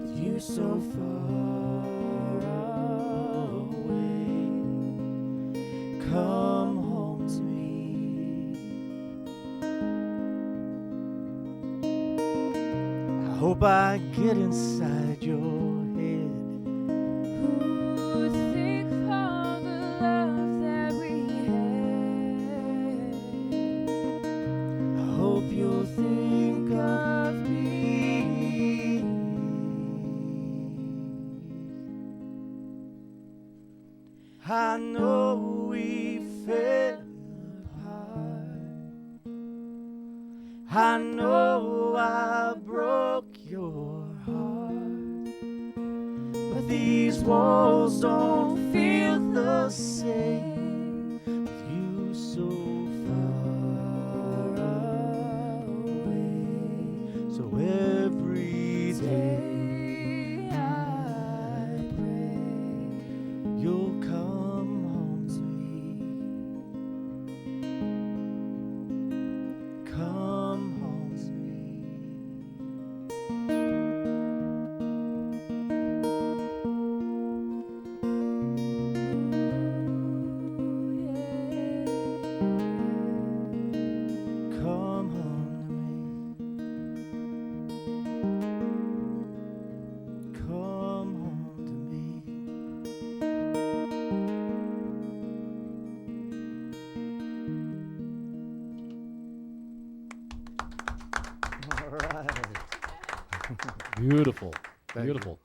with you so far away. Come home to me. I hope I get inside your head. Who think of the love that we had? I hope you'll think of me. I know we fell apart. I know I broke your heart, but these walls don't feel the same with you so far away. So every day I pray you'll come home to me. Come home to me. Come home to me. Come home to me. All right. Beautiful. Thank you. Beautiful.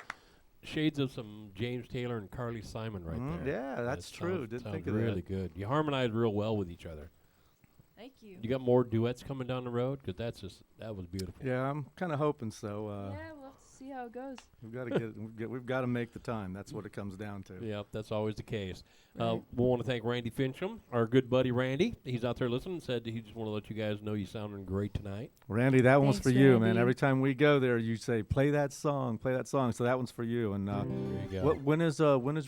Shades of some James Taylor and Carly Simon right there. Yeah, that's That true. sounds- Didn't sounds think of really that. good. You harmonize real well with each other. Thank you. You got more duets coming down the road? Because that was beautiful. Yeah, I'm kind of hoping so. Yeah, we'll have to see how it goes. We've got to we've got to make the time. That's what it comes down to. Yep, that's always the case. Right. We want to thank Randy Fincham, our good buddy Randy. He's out there listening. Said he just want to let you guys know you sounding great tonight. Randy, that one's Thanks, for you, man. Randy. Every time we go there, you say, "Play that song, play that song." So that one's for you. And There you go. when is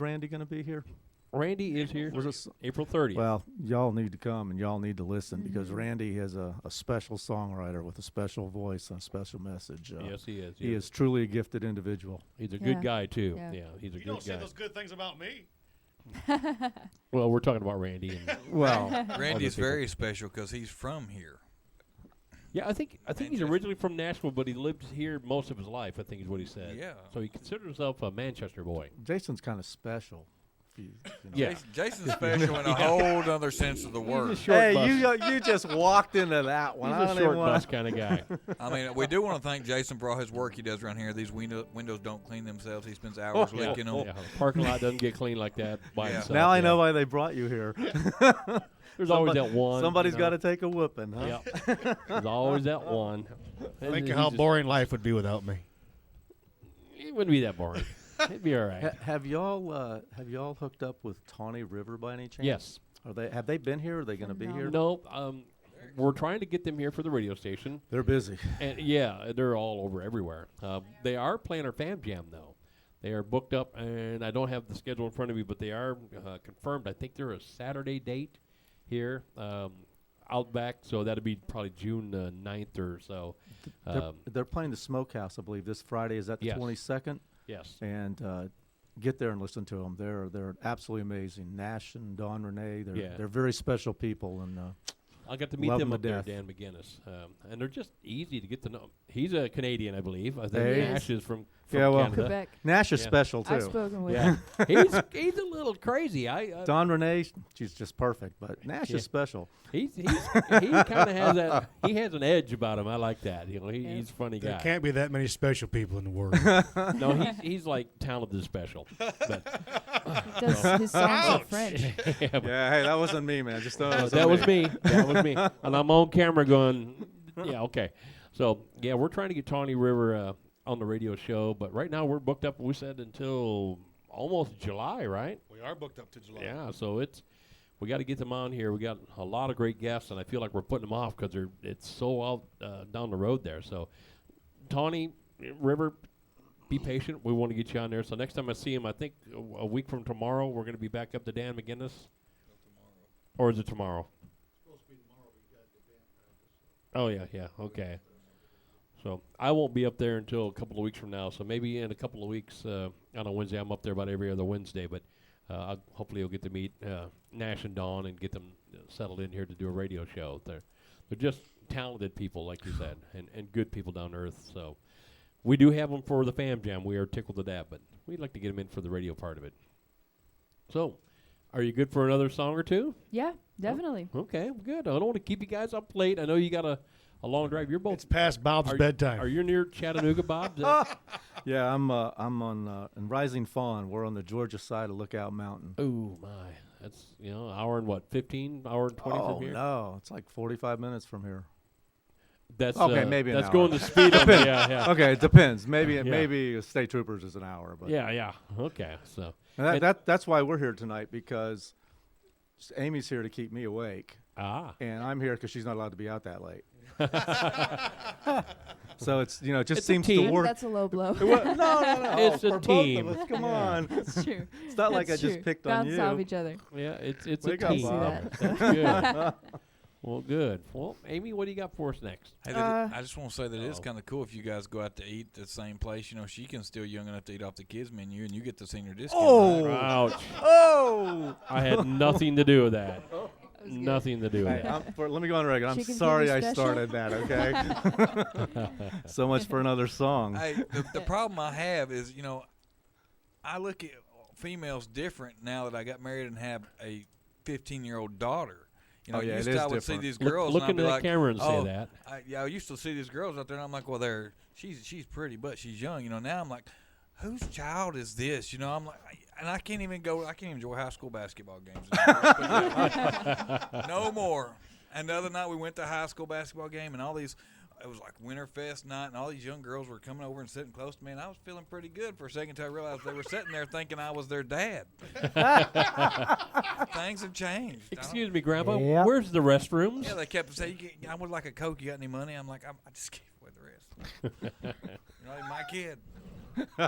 Randy going to be here? Randy is here Was it s- April 30th. Well, y'all need to come and y'all need to listen because Randy is a special songwriter with a special voice and a special message. yes, he is. He is truly a gifted individual. He's a Yeah. good guy too. Yeah. Yeah, he's a You good don't say guy. those good things about me. Well, we're talking about Randy. And Well, Randy's people. very special because he's from here. yeah, I think he's Manchester. originally from Nashville, but he lived here most of his life. I think is what he said. Yeah. So he considers himself a Manchester boy. Jason's kind of special. If you know. Yeah. Jason's special in a whole other sense of the word. Short bus. You just walked into that one. I He's don't a short even wanna- bus kind of guy. I mean, we do want to thank Jason for all his work he does around here. These windows don't clean themselves. He spends hours licking them. Yeah, the parking lot doesn't get clean like that by Yeah. itself. Now I yeah. know why they brought you here. There's always that one. Somebody's you got know. to take a whooping, huh? Yep. There's always that one. And Think he of how just- boring life would be without me. It wouldn't be that boring. It'd be all right. Have y'all hooked up with Tawny River by any chance? Yes. Have they been here? Are they going to be No. here? No. We're trying to get them here for the radio station. They're busy. And yeah, they're all over everywhere. They are playing our Fam Jam though. They are booked up, and I don't have the schedule in front of me, but they are confirmed. I think they're a Saturday date here, out back. So that'll be probably June 9th or so. They're playing the Smokehouse, I believe, this Friday. Is that the Yes. 22nd? Yes. And get there and listen to them. They're absolutely amazing. Nash and Don Renee. They're very special people, and I got to meet Love them them up to there, death. Dan McGinnis, and they're just easy to get to know. He's a Canadian, I believe. I think Hey. Nash is from Yeah, well, Canada. Quebec. Nash is Yeah. special too. I've spoken with Yeah, him. he's a little crazy. Don Renee, she's just perfect, but Nash Yeah. is special. He kind of has that. He has an edge about him. I like that. You know, Yeah. he's a funny There guy. can't be that many special people in the world. No, he's like talented special. But He does his songs in French. yeah, but Yeah, hey, that wasn't me, man. Just thought it was that was me. That was me. And I'm on camera going, yeah, okay. So yeah, we're trying to get Tawny River on the radio show, but right now we're booked up. We said until almost July, right? We are booked up to July. Yeah, so we got to get them on here. We got a lot of great guests, and I feel like we're putting them off because it's so out down the road there. So, Tawny River, be patient. We want to get you on there. So next time I see him, I think a week from tomorrow, we're going to be back up to Dan McGinnis. Or is it tomorrow? Oh yeah, okay. So I won't be up there until a couple of weeks from now. So maybe in a couple of weeks, on a Wednesday, I'm up there about every other Wednesday. But hopefully, I'll get to meet Nash and Dawn and get them settled in here to do a radio show. They're just talented people, like you said, and good people down to earth. So we do have them for the Fam Jam. We are tickled to that, but we'd like to get them in for the radio part of it. So, are you good for another song or two? Yeah, definitely. Okay, good. I don't want to keep you guys up late. I know you got a long drive. You're both. It's past Bob's Are bedtime. you near Chattanooga, Bob? Is that- Yeah, I'm on in Rising Fawn. We're on the Georgia side of Lookout Mountain. Oh my, that's hour and what, 15, hour and 20 Oh from here. no, it's like 45 minutes from here. That's Okay, maybe an that's hour. going the speed of it. Yeah. Okay, it depends. Maybe Yeah. maybe State Troopers is an hour, but Yeah. Okay, so and that's why we're here tonight, because Amy's here to keep me awake, and I'm here because she's not allowed to be out that late. So it's it just It's a seems to team. work. That's a low blow. No. It's a for team. Both of us. Come on. That's true. It's not like I That's just true. picked on Bounce you. off each other. yeah, it's Wake a up, team. Bob. That's good. Well, good. Well, Amy, what do you got for us next? Hey, I just want to say that it's kind of cool if you guys go out to eat at the same place. She can still young enough to eat off the kids menu, and you get the senior discount. Oh. right? Ouch! Oh. I had nothing to do with that. That was good. Nothing to do with Hey, that. let me go on record. I'm Chicken sorry finger I special? started that, okay? So much for another song. Hey, the problem I have is, I look at females different now that I got married and have a 15-year-old daughter. Oh, yeah, used it to is I would different. see these Look girls and I'd into be that like, camera and say oh, that. I used to see these girls out there and I'm like, well, she's pretty, but she's young. Now I'm like, whose child is this? I'm like, and I can't even enjoy high school basketball games anymore. No more. And the other night we went to a high school basketball game, and it was like Winterfest night, and all these young girls were coming over and sitting close to me, and I was feeling pretty good for a second until I realized they were sitting there thinking I was their dad. Things have changed. Excuse me, Grandpa. Yeah. Where's the restrooms? Yeah, they kept saying, I would like a Coke. You got any money? I'm like, I just gave away the rest. You're not my kid. Go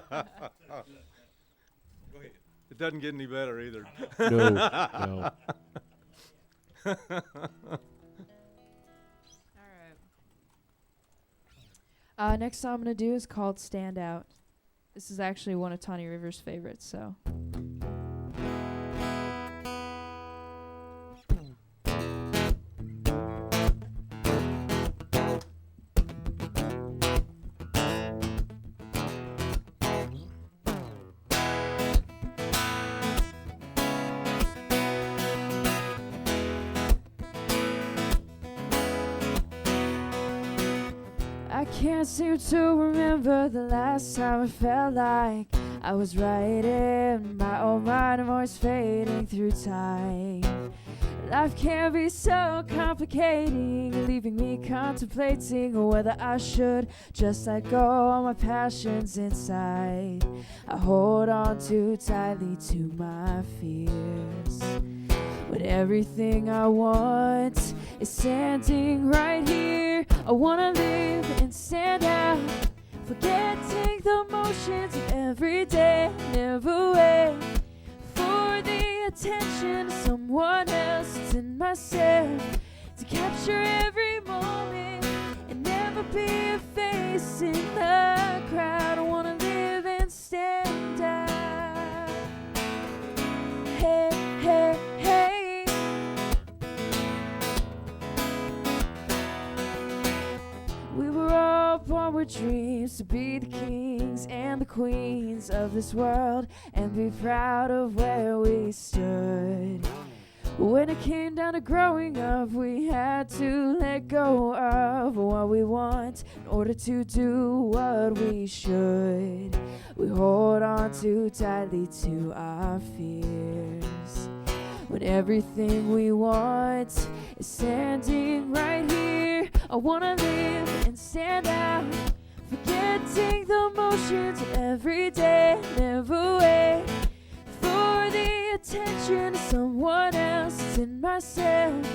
ahead. It doesn't get any better either. No. All right. Next song I'm going to do is called Stand Out. This is actually one of Tawny River's favorites, so. Can't seem to remember the last time I felt like I was writing my own mind, and voice fading through time. Life can be so complicating, leaving me contemplating whether I should just let go of my passions inside. I hold on too tightly to my fears, when everything I want is standing right here. I wanna live and stand out, forgetting the motions of every day. Never wait for the attention of someone else. It's in myself to capture every moment and never be a face in the crowd. I wanna live and stand out. Hey, hey, hey. We were all born with dreams to be the kings and the queens of this world and be proud of where we stood. When it came down to growing up, we had to let go of what we want in order to do what we should. We hold on too tightly to our fears, when everything we want is standing right here. I wanna live and stand out, forgetting the motions of every day. Never wait for the attention of someone else. It's in myself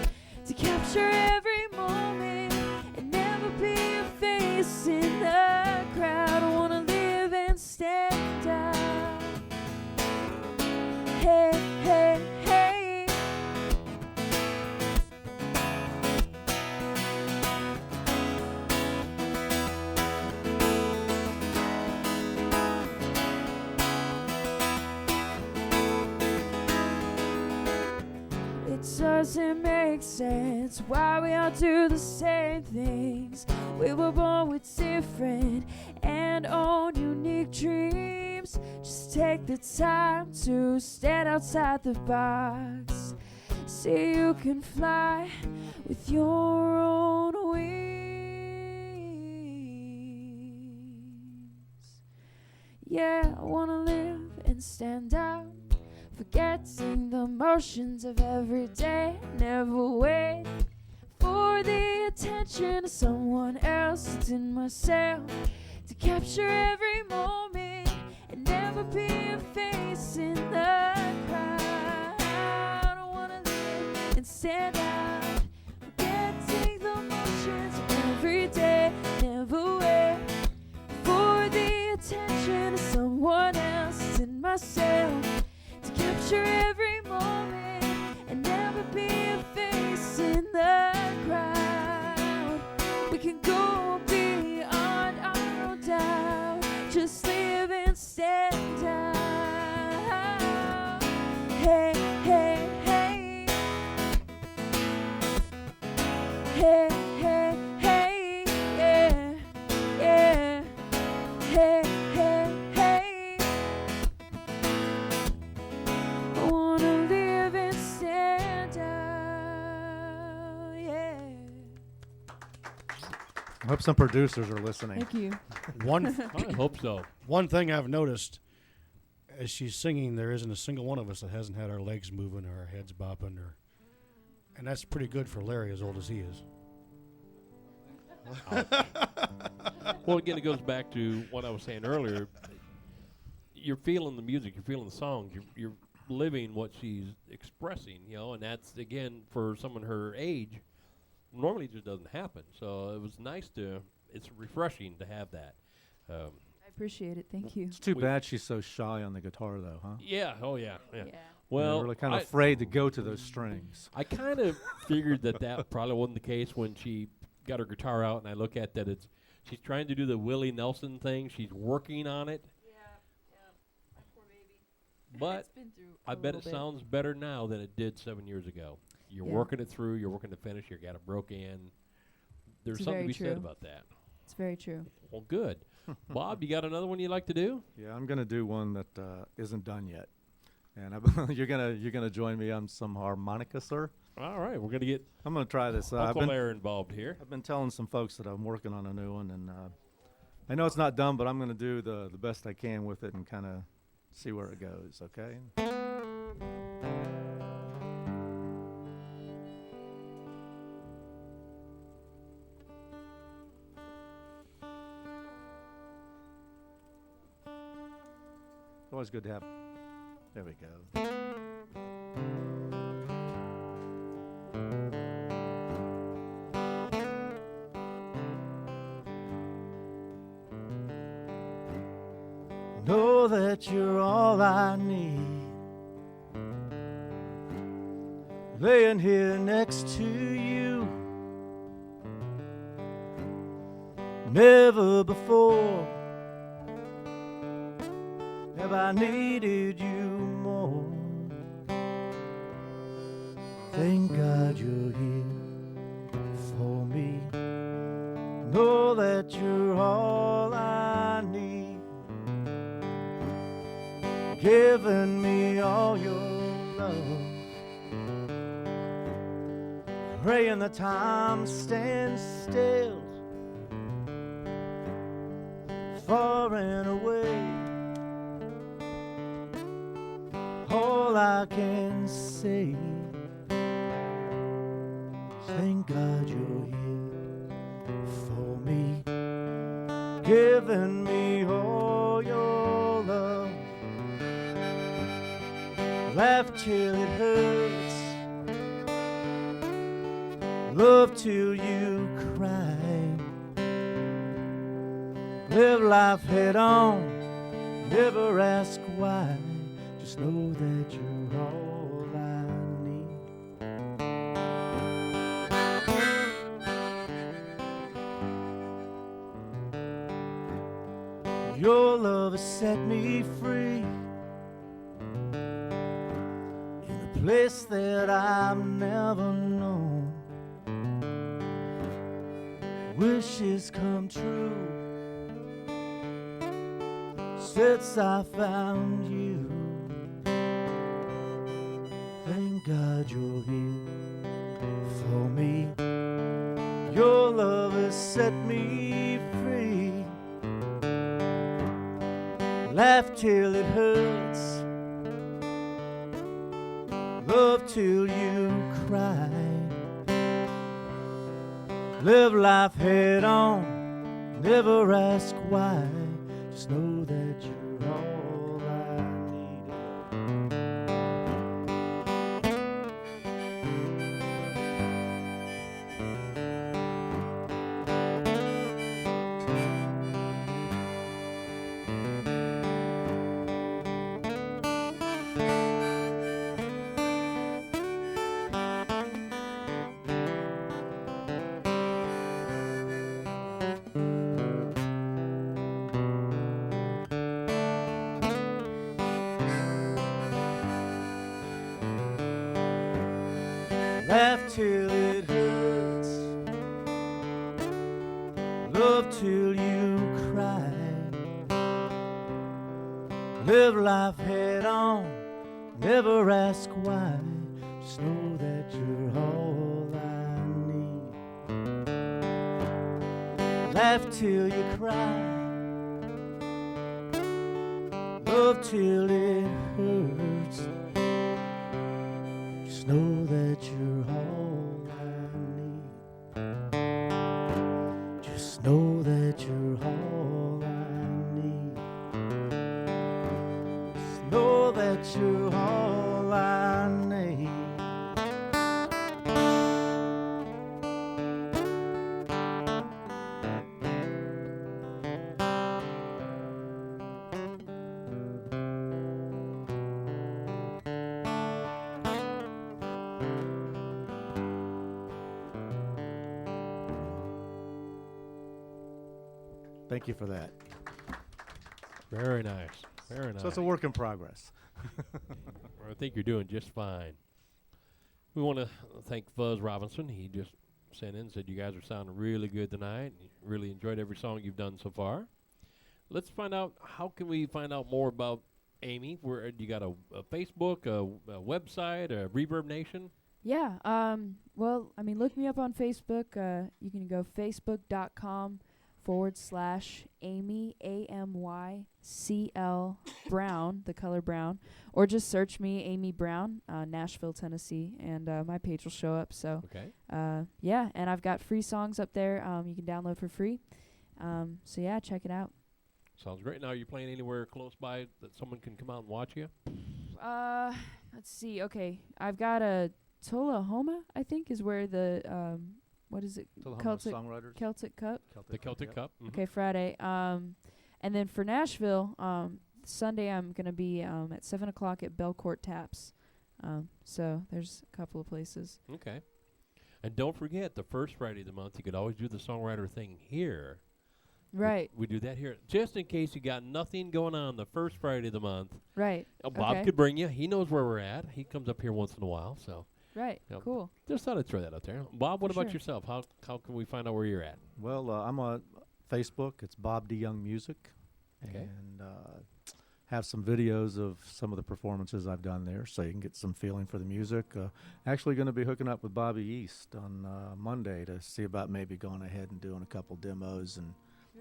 to capture every moment and never be a face in the crowd. I wanna live and stand out. Hey, hey, hey. It doesn't make sense why we all do the same things. We were born with different and own unique dreams. Just take the time to stand outside the box. See, you can fly with your own wings. Yeah, I wanna live and stand out, forgetting the motions of every day. Never wait for the attention of someone else. It's in myself to capture every moment and never be a face in the crowd. I wanna live and stand out, forgetting the motions of every day. Never wait for the attention of someone else. It's in myself to capture every moment and never be a face in the crowd. We can go beyond our own doubt, just live and stand out. Hey, hey, hey. Hey, hey, hey. Yeah, yeah. Hey, hey, hey. I wanna live and stand out, yeah. I hope some producers are listening. Thank you. One I hope so. one thing I've noticed as she's singing, there isn't a single one of us that hasn't had our legs moving or our heads bopping, and that's pretty good for Larry, as old as he is. Well, again, it goes back to what I was saying earlier. You're feeling the music, you're feeling the songs, you're living what she's expressing, and that's, again, for someone her age, normally it just doesn't happen. So it was nice it's refreshing to have that. I appreciate it. Thank you. It's too bad she's so shy on the guitar, though, huh? Yeah, oh yeah. Yeah. Well, You're really kind of afraid to go to those strings. I kind of figured that probably wasn't the case when she got her guitar out, and I look at that she's trying to do the Willie Nelson thing. She's working on it. Yeah, my poor baby. But It's been through I a bet it little bit. sounds better now than it did 7 years ago. You're Yeah. working it through. You're working to finish. You got it broke in. There's It's something to very be said true. about that. It's very true. Well, good. Bob, you got another one you'd like to do? Yeah, I'm gonna do one that isn't done yet, and you're gonna join me on some harmonica, sir. All right, we're gonna get I'm going to try this. Uncle Larry involved here. I've been telling some folks that I'm working on a new one, and I know it's not done, but I'm going to do the best I can with it and kind of see where it goes, okay? Always good to have. There we go. Know that you're all I need. Laying here next to you. Never before have I needed you more. Thank God you're here for me. Know that you're all I need. Giving me all your love. Praying the time stands still. Far and away. All I can say, thank God you're here for me, giving me all your love. Laugh till it hurts, love till you cry. Live life head on, never ask why. Just know that you're all I need. Your love has set me free in a place that I've never known. Wishes come true since I found you. Thank God you're here for me. Your love has set me free. Laugh till it hurts, love till you cry. Live life head on, never ask why. Just know that you're all I need. Laugh till it hurts, love till you cry. Live life head on, never ask why. Just know that you're all I need. Laugh till you cry, love till it hurts. Just know that you're all I need. Just know that you're all I need. Just know that you're all I need. Thank you for that. Very nice. Very nice. So it's a work in progress. I think you're doing just fine. We want to thank Fuzz Robinson. He just sent in and said you guys are sounding really good tonight. He really enjoyed every song you've done so far. Let's find out, how can we find out more about Amy? Where you got a Facebook, a website, a Reverb Nation? Yeah. Well, I mean, look me up on Facebook. You can go facebook.com/Amy AMYCL Brown, the color brown, or just search me Amy Brown, Nashville, Tennessee, and my page will show up. So, yeah, and I've got free songs up there. You can download for free. So yeah, check it out. Sounds great. Now, are you playing anywhere close by that someone can come out and watch you? Let's see. Okay, I've got a Tullahoma, I think, is where the what is it? Tullahoma Songwriters. Celtic Cup. The Celtic Cup. Mm-hmm. Okay, Friday. And then for Nashville, Sunday I'm gonna be at 7:00 at Belcourt Taps. So there's a couple of places. Okay. And don't forget, the first Friday of the month, you could always do the songwriter thing here. Right. We do that here, just in case you got nothing going on the first Friday of the month. Right. Bob could bring you. He knows where we're at. He comes up here once in a while, so. Right. Cool. Just thought I'd throw that out there. Bob, what For about sure. yourself? How can we find out where you're at? Well, I'm on Facebook. It's Bob DeYoung Music. Okay. And have some videos of some of the performances I've done there, so you can get some feeling for the music. Actually going to be hooking up with Bobby East on Monday to see about maybe going ahead and doing a couple demos and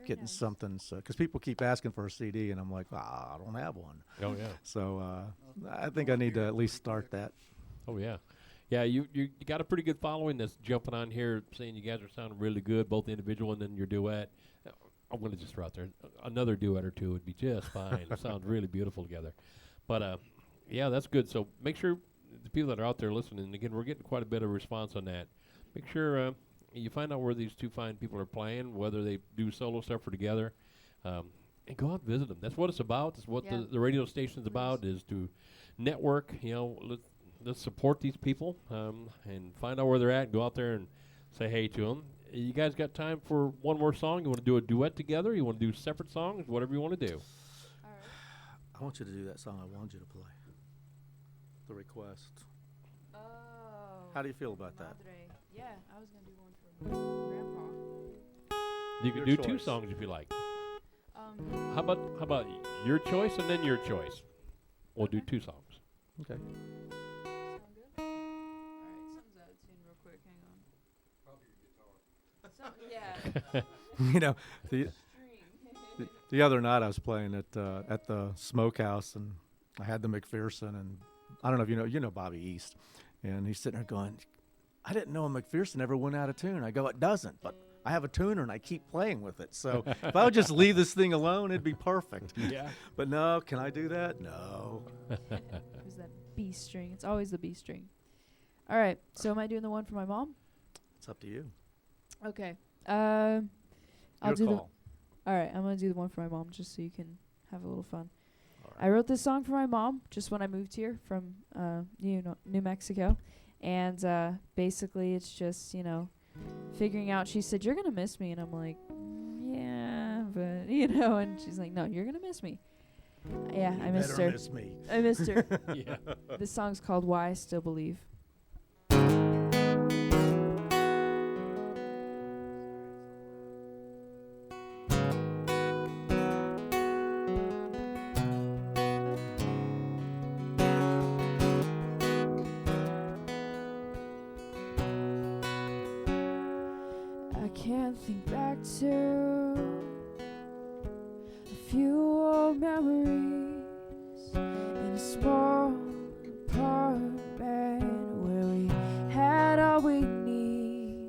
getting something. Because people keep asking for a CD, and I'm like, I don't have one. Oh, yeah. So I think I need to at least start that. Oh, yeah. Yeah, you got a pretty good following that's jumping on here saying you guys are sounding really good, both individual and then your duet. I'm going to just throw out there, another duet or two would be just fine. It sounds really beautiful together. But, yeah, that's good. So make sure the people that are out there listening, and again, we're getting quite a bit of response on that. Make sure you find out where these two fine people are playing, whether they do solo stuff or together, and go out and visit them. That's what it's about. That's what the radio station's about, is to network. You know, let's support these people and find out where they're at and go out there and say hey to them. You guys got time for one more song? You want to do a duet together? You want to do separate songs? Whatever you want to do. All right. I want you to do that song I wanted you to play. The request. Oh. How do you feel about that? Yeah, I was gonna do one for my grandpa. You can do two songs if you like. How about your choice and then your choice? We'll do two songs. Okay. Sound good? All right, something's out of tune real quick. Hang on. Probably your guitar. Yeah. You know, the other night I was playing at the Smokehouse, and I had the McPherson, and I don't know if you know Bobby East, and he's sitting there going, I didn't know a McPherson ever went out of tune. I go, it doesn't, but I have a tuner and I keep playing with it. So if I would just leave this thing alone, it'd be perfect. Yeah. But no, can I do that? No. Who's that B string? It's always the B string. All right. So am I doing the one for my mom? It's up to you. Okay. I'll Your do call. All right. I'm gonna do the one for my mom just so you can have a little fun. All I wrote this song for my mom just when I moved here from New Mexico, and basically it's just figuring out. She said, "You're gonna miss me," and I'm like, "Yeah, but," and she's like, "No, you're gonna miss me." Yeah, I missed her. Miss me. I missed her. Yeah. This song's called "Why I Still Believe." I can't think back to a few old memories in a small apartment where we had all we need.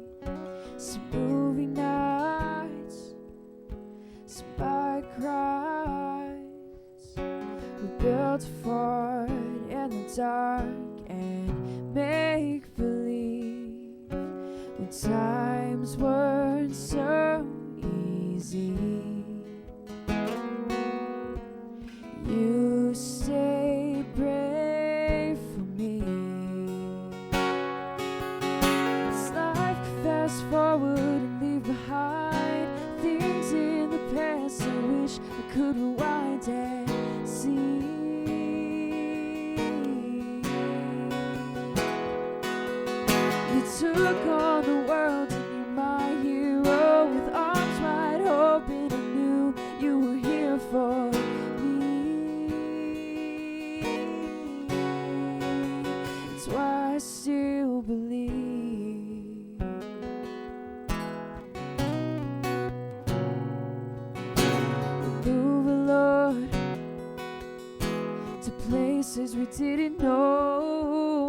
Some movie nights, some bike rides. We built a fort in the dark and make believe when times weren't so easy. You stay brave for me. It's like a fast forward and leave behind things in the past I wish I could rewind and see. You took on the world and you're my hero places we didn't know.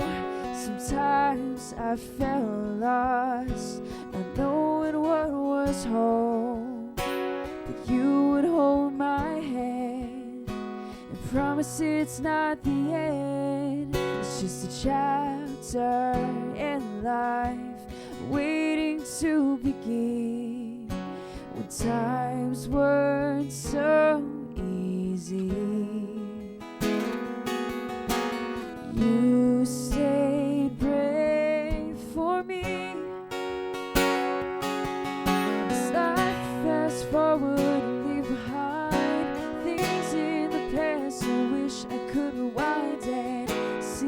Sometimes I felt lost, not knowing what was home. But you would hold my hand and promise it's not the end. It's just a chapter in life waiting to begin. When times weren't so easy, you stayed brave for me. As life fast forward and leave behind things in the past I wish I could rewind and see.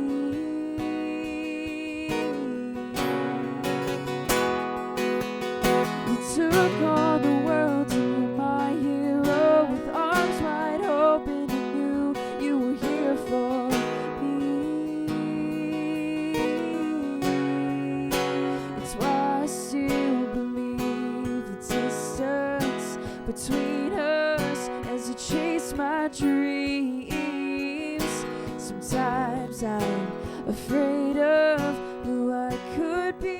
You took on the world and you're my hero. With arms wide open and knew you were here for me. It's why I still believe the distance between us as I chase my dreams. Sometimes I'm afraid of who I could be.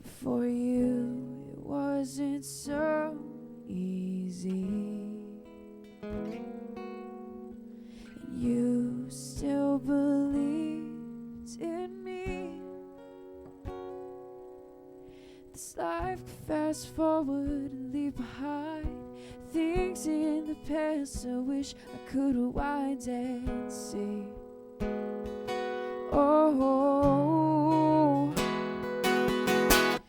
For you, it wasn't so easy. And you still believed in me. This life could fast forward and leave behind things in the past I wish I could rewind and see. Oh,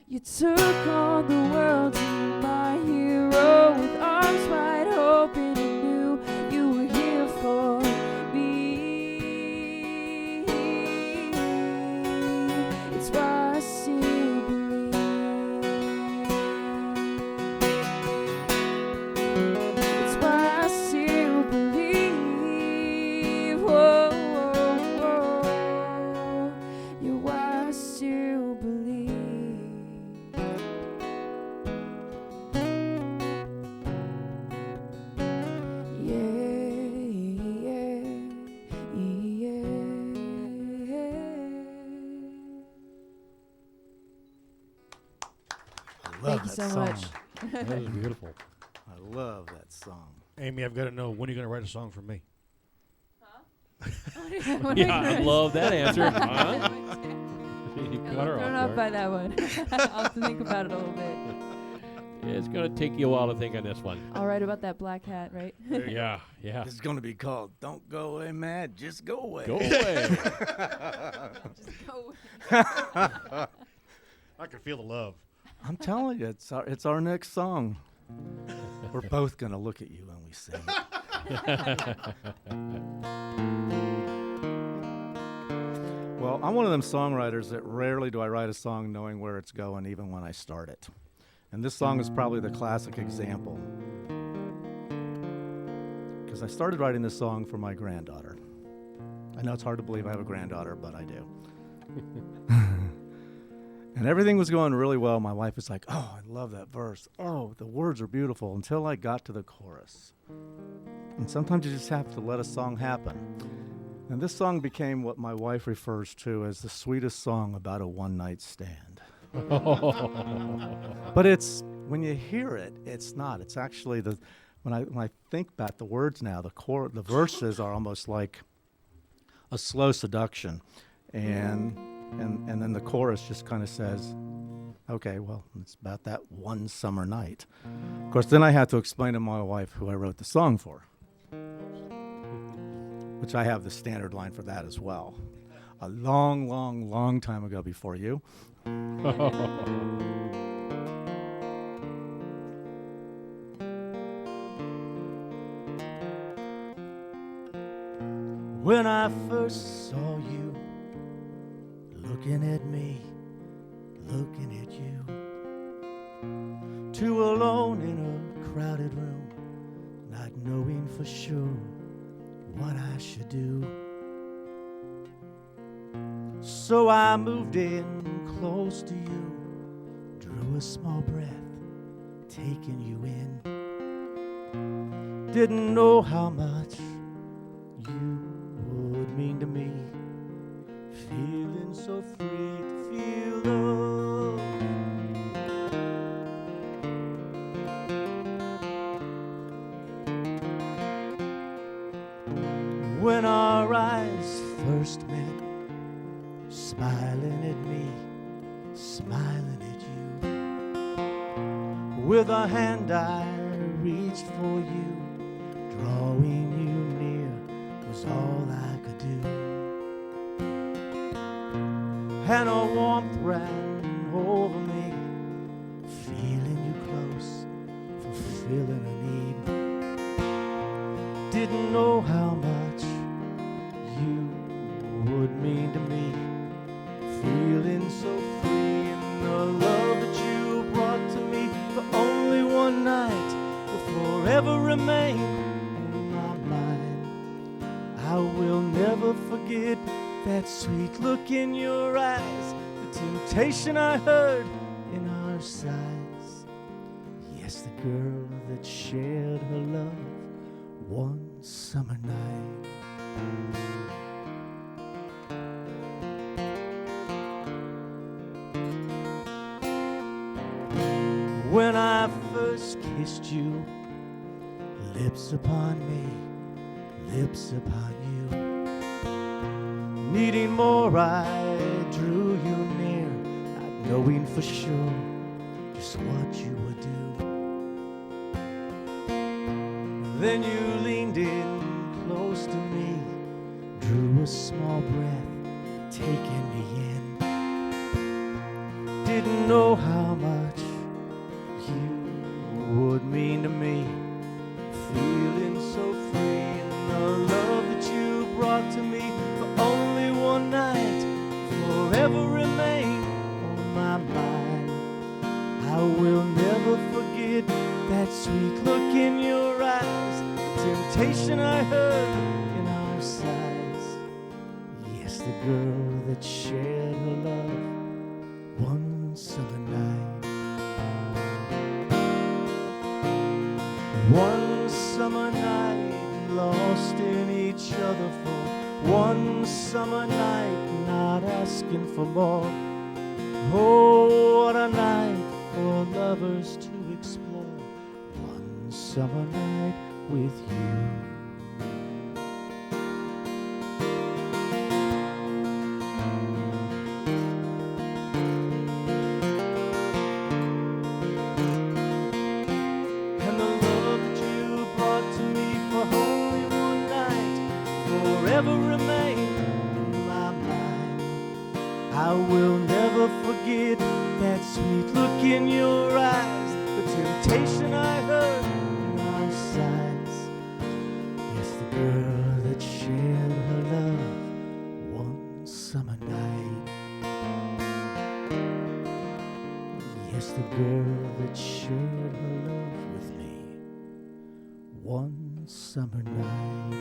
you took on the world and you're my hero. With arms wide open and knew you were here for me. It's why I still believe. It's why I still believe. Whoa, whoa, whoa. You're why I still believe. Love Thank you that so song. much. That was beautiful. I love that song. Amy, I've got to know, when are you going to write a song for me? Yeah, I love that answer. Huh? You I'm cut her thrown off off guard. by that one. I'll have to think about it a little bit. It's going to take you a while to think on this one. I'll write about that black hat, right? Yeah, yeah. It's going to be called "Don't Go Away Mad, Just Go Away." Go away. Just go. I can feel the love. I'm telling you, it's our next song. We're both going to look at you when we sing it. Well, I'm one of them songwriters that rarely do I write a song knowing where it's going, even when I start it. And this song is probably the classic example. Because I started writing this song for my granddaughter. I know it's hard to believe I have a granddaughter, but I do. And everything was going really well. My wife was like, "Oh, I love that verse. Oh, the words are beautiful," until I got to the chorus. And sometimes you just have to let a song happen. And this song became what my wife refers to as the sweetest song about a one-night stand. But it's, when you hear it, it's not. It's actually when I think about the words now, the verses are almost like a slow seduction. And then the chorus just kind of says, okay, well, it's about that one summer night. Of course, then I had to explain to my wife who I wrote the song for, which I have the standard line for that as well. A long, long, long time ago before you. When I first saw you, looking at me, looking at you, two alone in a crowded room, not knowing for sure what I should do. So I moved in close to you, drew a small breath, taking you in. Didn't know how much you would mean to me. Feeling so free to feel love. When our eyes first met, smiling at me, smiling at you. With a hand I reached for you, drawing you near was all I could do. And a warmth ran over me, feeling you close, fulfilling a need. Didn't know how much you would mean to me. Feeling so free in the love that you brought to me for only one night will forever remain in my mind. I will never forget that sweet look in your eyes, the temptation I heard in our sighs. Yes, the girl that shared her love one summer night. When I first kissed you, lips upon me, lips upon you. Needing more, I drew you near, not knowing for sure just what you would do. Then you leaned in close to me, drew a small breath, taking me in. Didn't know how much you would mean to me. Feeling so free in the love that you brought to me for only one night, forever remain on my mind. I will never forget that sweet look in your eyes, the temptation I heard in our sighs. Yes, the girl that shared her love one summer night. One summer night, lost in each other for one summer night, not asking for more. Oh, what a night for lovers to explore. One summer night with you. And the love that you brought to me for only one night forever remain in my mind. I will never forget that sweet look in your eyes, the temptation I heard in our sighs. Yes, the girl that shared her love one summer night. Yes, the girl that shared her love with me one summer night.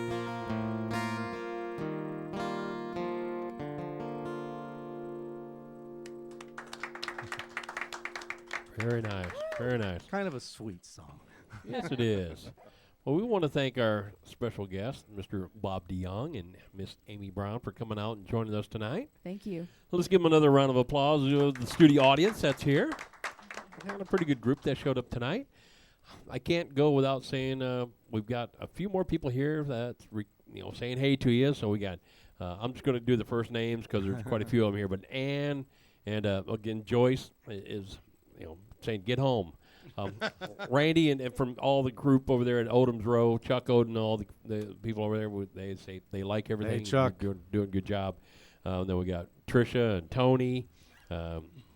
Very nice. Very nice. Kind of a sweet song. Yes, it is. Well, we want to thank our special guest, Mr. Bob DeYoung and Miss Amy Brown, for coming out and joining us tonight. Thank you. Let's give them another round of applause to the studio audience that's here. We're having a pretty good group that showed up tonight. I can't go without saying we've got a few more people here that's saying hey to you. So we got. I'm just going to do the first names because there's quite a few of them here. But Ann and again Joyce is saying get home. Randy and from all the group over there at Odom's Row, Chuck Odom, all the people over there, they say they like everything. Hey, Chuck. You're doing a good job. Then we got Tricia and Tony.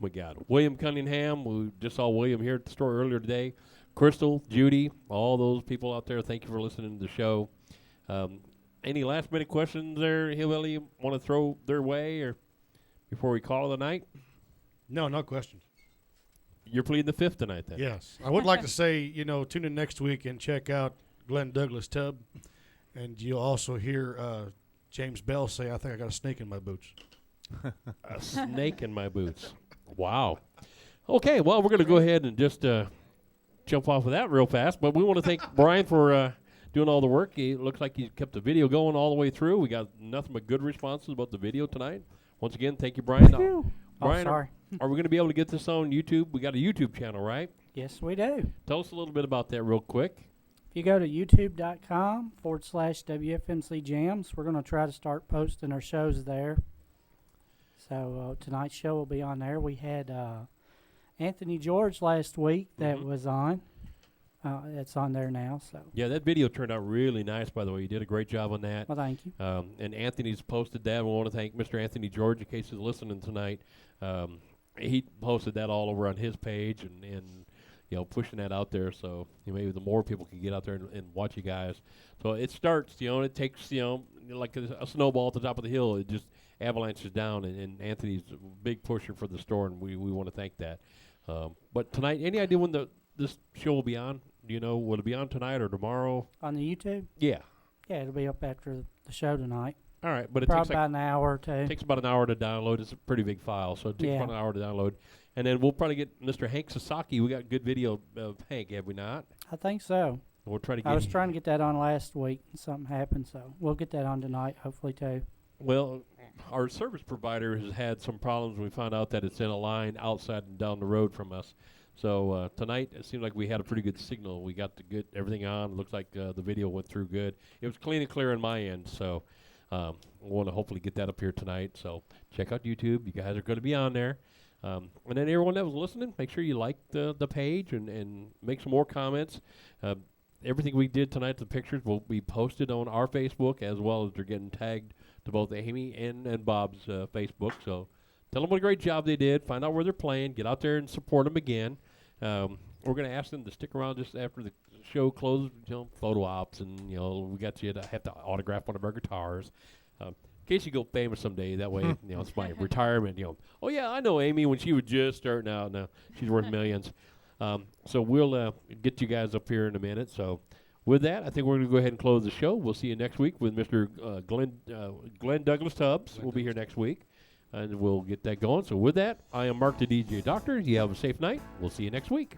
We got William Cunningham. We just saw William here at the store earlier today. Crystal, Judy, all those people out there, thank you for listening to the show. Any last minute questions there, Hillbilly, you want to throw their way or before we call it a night? No questions. You're pleading the fifth tonight then? Yes. I would like to say, tune in next week and check out Glenn Douglas Tubb. And you'll also hear James Bell say, I think I got a snake in my boots. A snake in my boots. Wow. Okay, well, we're going to go ahead and just jump off of that real fast. But we want to thank Brian for doing all the work. It looks like he's kept the video going all the way through. We got nothing but good responses about the video tonight. Once again, thank you, Brian. Brian, sorry. are we going to be able to get this on YouTube? We got a YouTube channel, right? Yes, we do. Tell us a little bit about that real quick. If you go to youtube.com/WFMC Jams, we're going to try to start posting our shows there. So tonight's show will be on there. We had Anthony George last week that was on. It's on there now. So yeah, that video turned out really nice, by the way. You did a great job on that. Well, thank you. And Anthony's posted that. We want to thank Mr. Anthony George in case he's listening tonight. He posted that all over on his page and pushing that out there, so maybe the more people can get out there and watch you guys. So it starts, and it takes, like a snowball at the top of the hill. It just avalanches down, and Anthony's a big pusher for the store, and we want to thank that. But tonight, any idea when this show will be on? Do you know, will it be on tonight or tomorrow? On the YouTube? Yeah. Yeah, it'll be up after the show tonight. All right, but it Probably takes about an hour or two. It takes about an hour to download. It's a pretty big file, so it takes about an hour to download. And then we'll probably get Mr. Hank Sasaki. We got a good video of Hank, have we not? I think so. We'll try to get. I was trying to get that on last week, and something happened, so we'll get that on tonight, hopefully, too. Well, our service provider has had some problems. We found out that it's in a line outside and down the road from us. So tonight, it seemed like we had a pretty good signal. We got everything on. Looks like the video went through good. It was clean and clear on my end, so we want to hopefully get that up here tonight. So check out YouTube. You guys are going to be on there. And then everyone that was listening, make sure you like the page and make some more comments. Everything we did tonight, the pictures, will be posted on our Facebook, as well as they're getting tagged to both Amy and Bob's Facebook. So tell them what a great job they did. Find out where they're playing. Get out there and support them again. We're going to ask them to stick around just after the show closes, photo ops, and, we got you to have to autograph one of our guitars. In case you go famous someday, that way, it's my retirement, Oh, yeah, I know Amy when she was just starting out. Now she's worth millions. So we'll get you guys up here in a minute. So with that, I think we're going to go ahead and close the show. We'll see you next week with Mr. Glenn Douglas Tubbs. We'll be here next week, and we'll get that going. So with that, I am Mark the DJ Doctor. You have a safe night. We'll see you next week.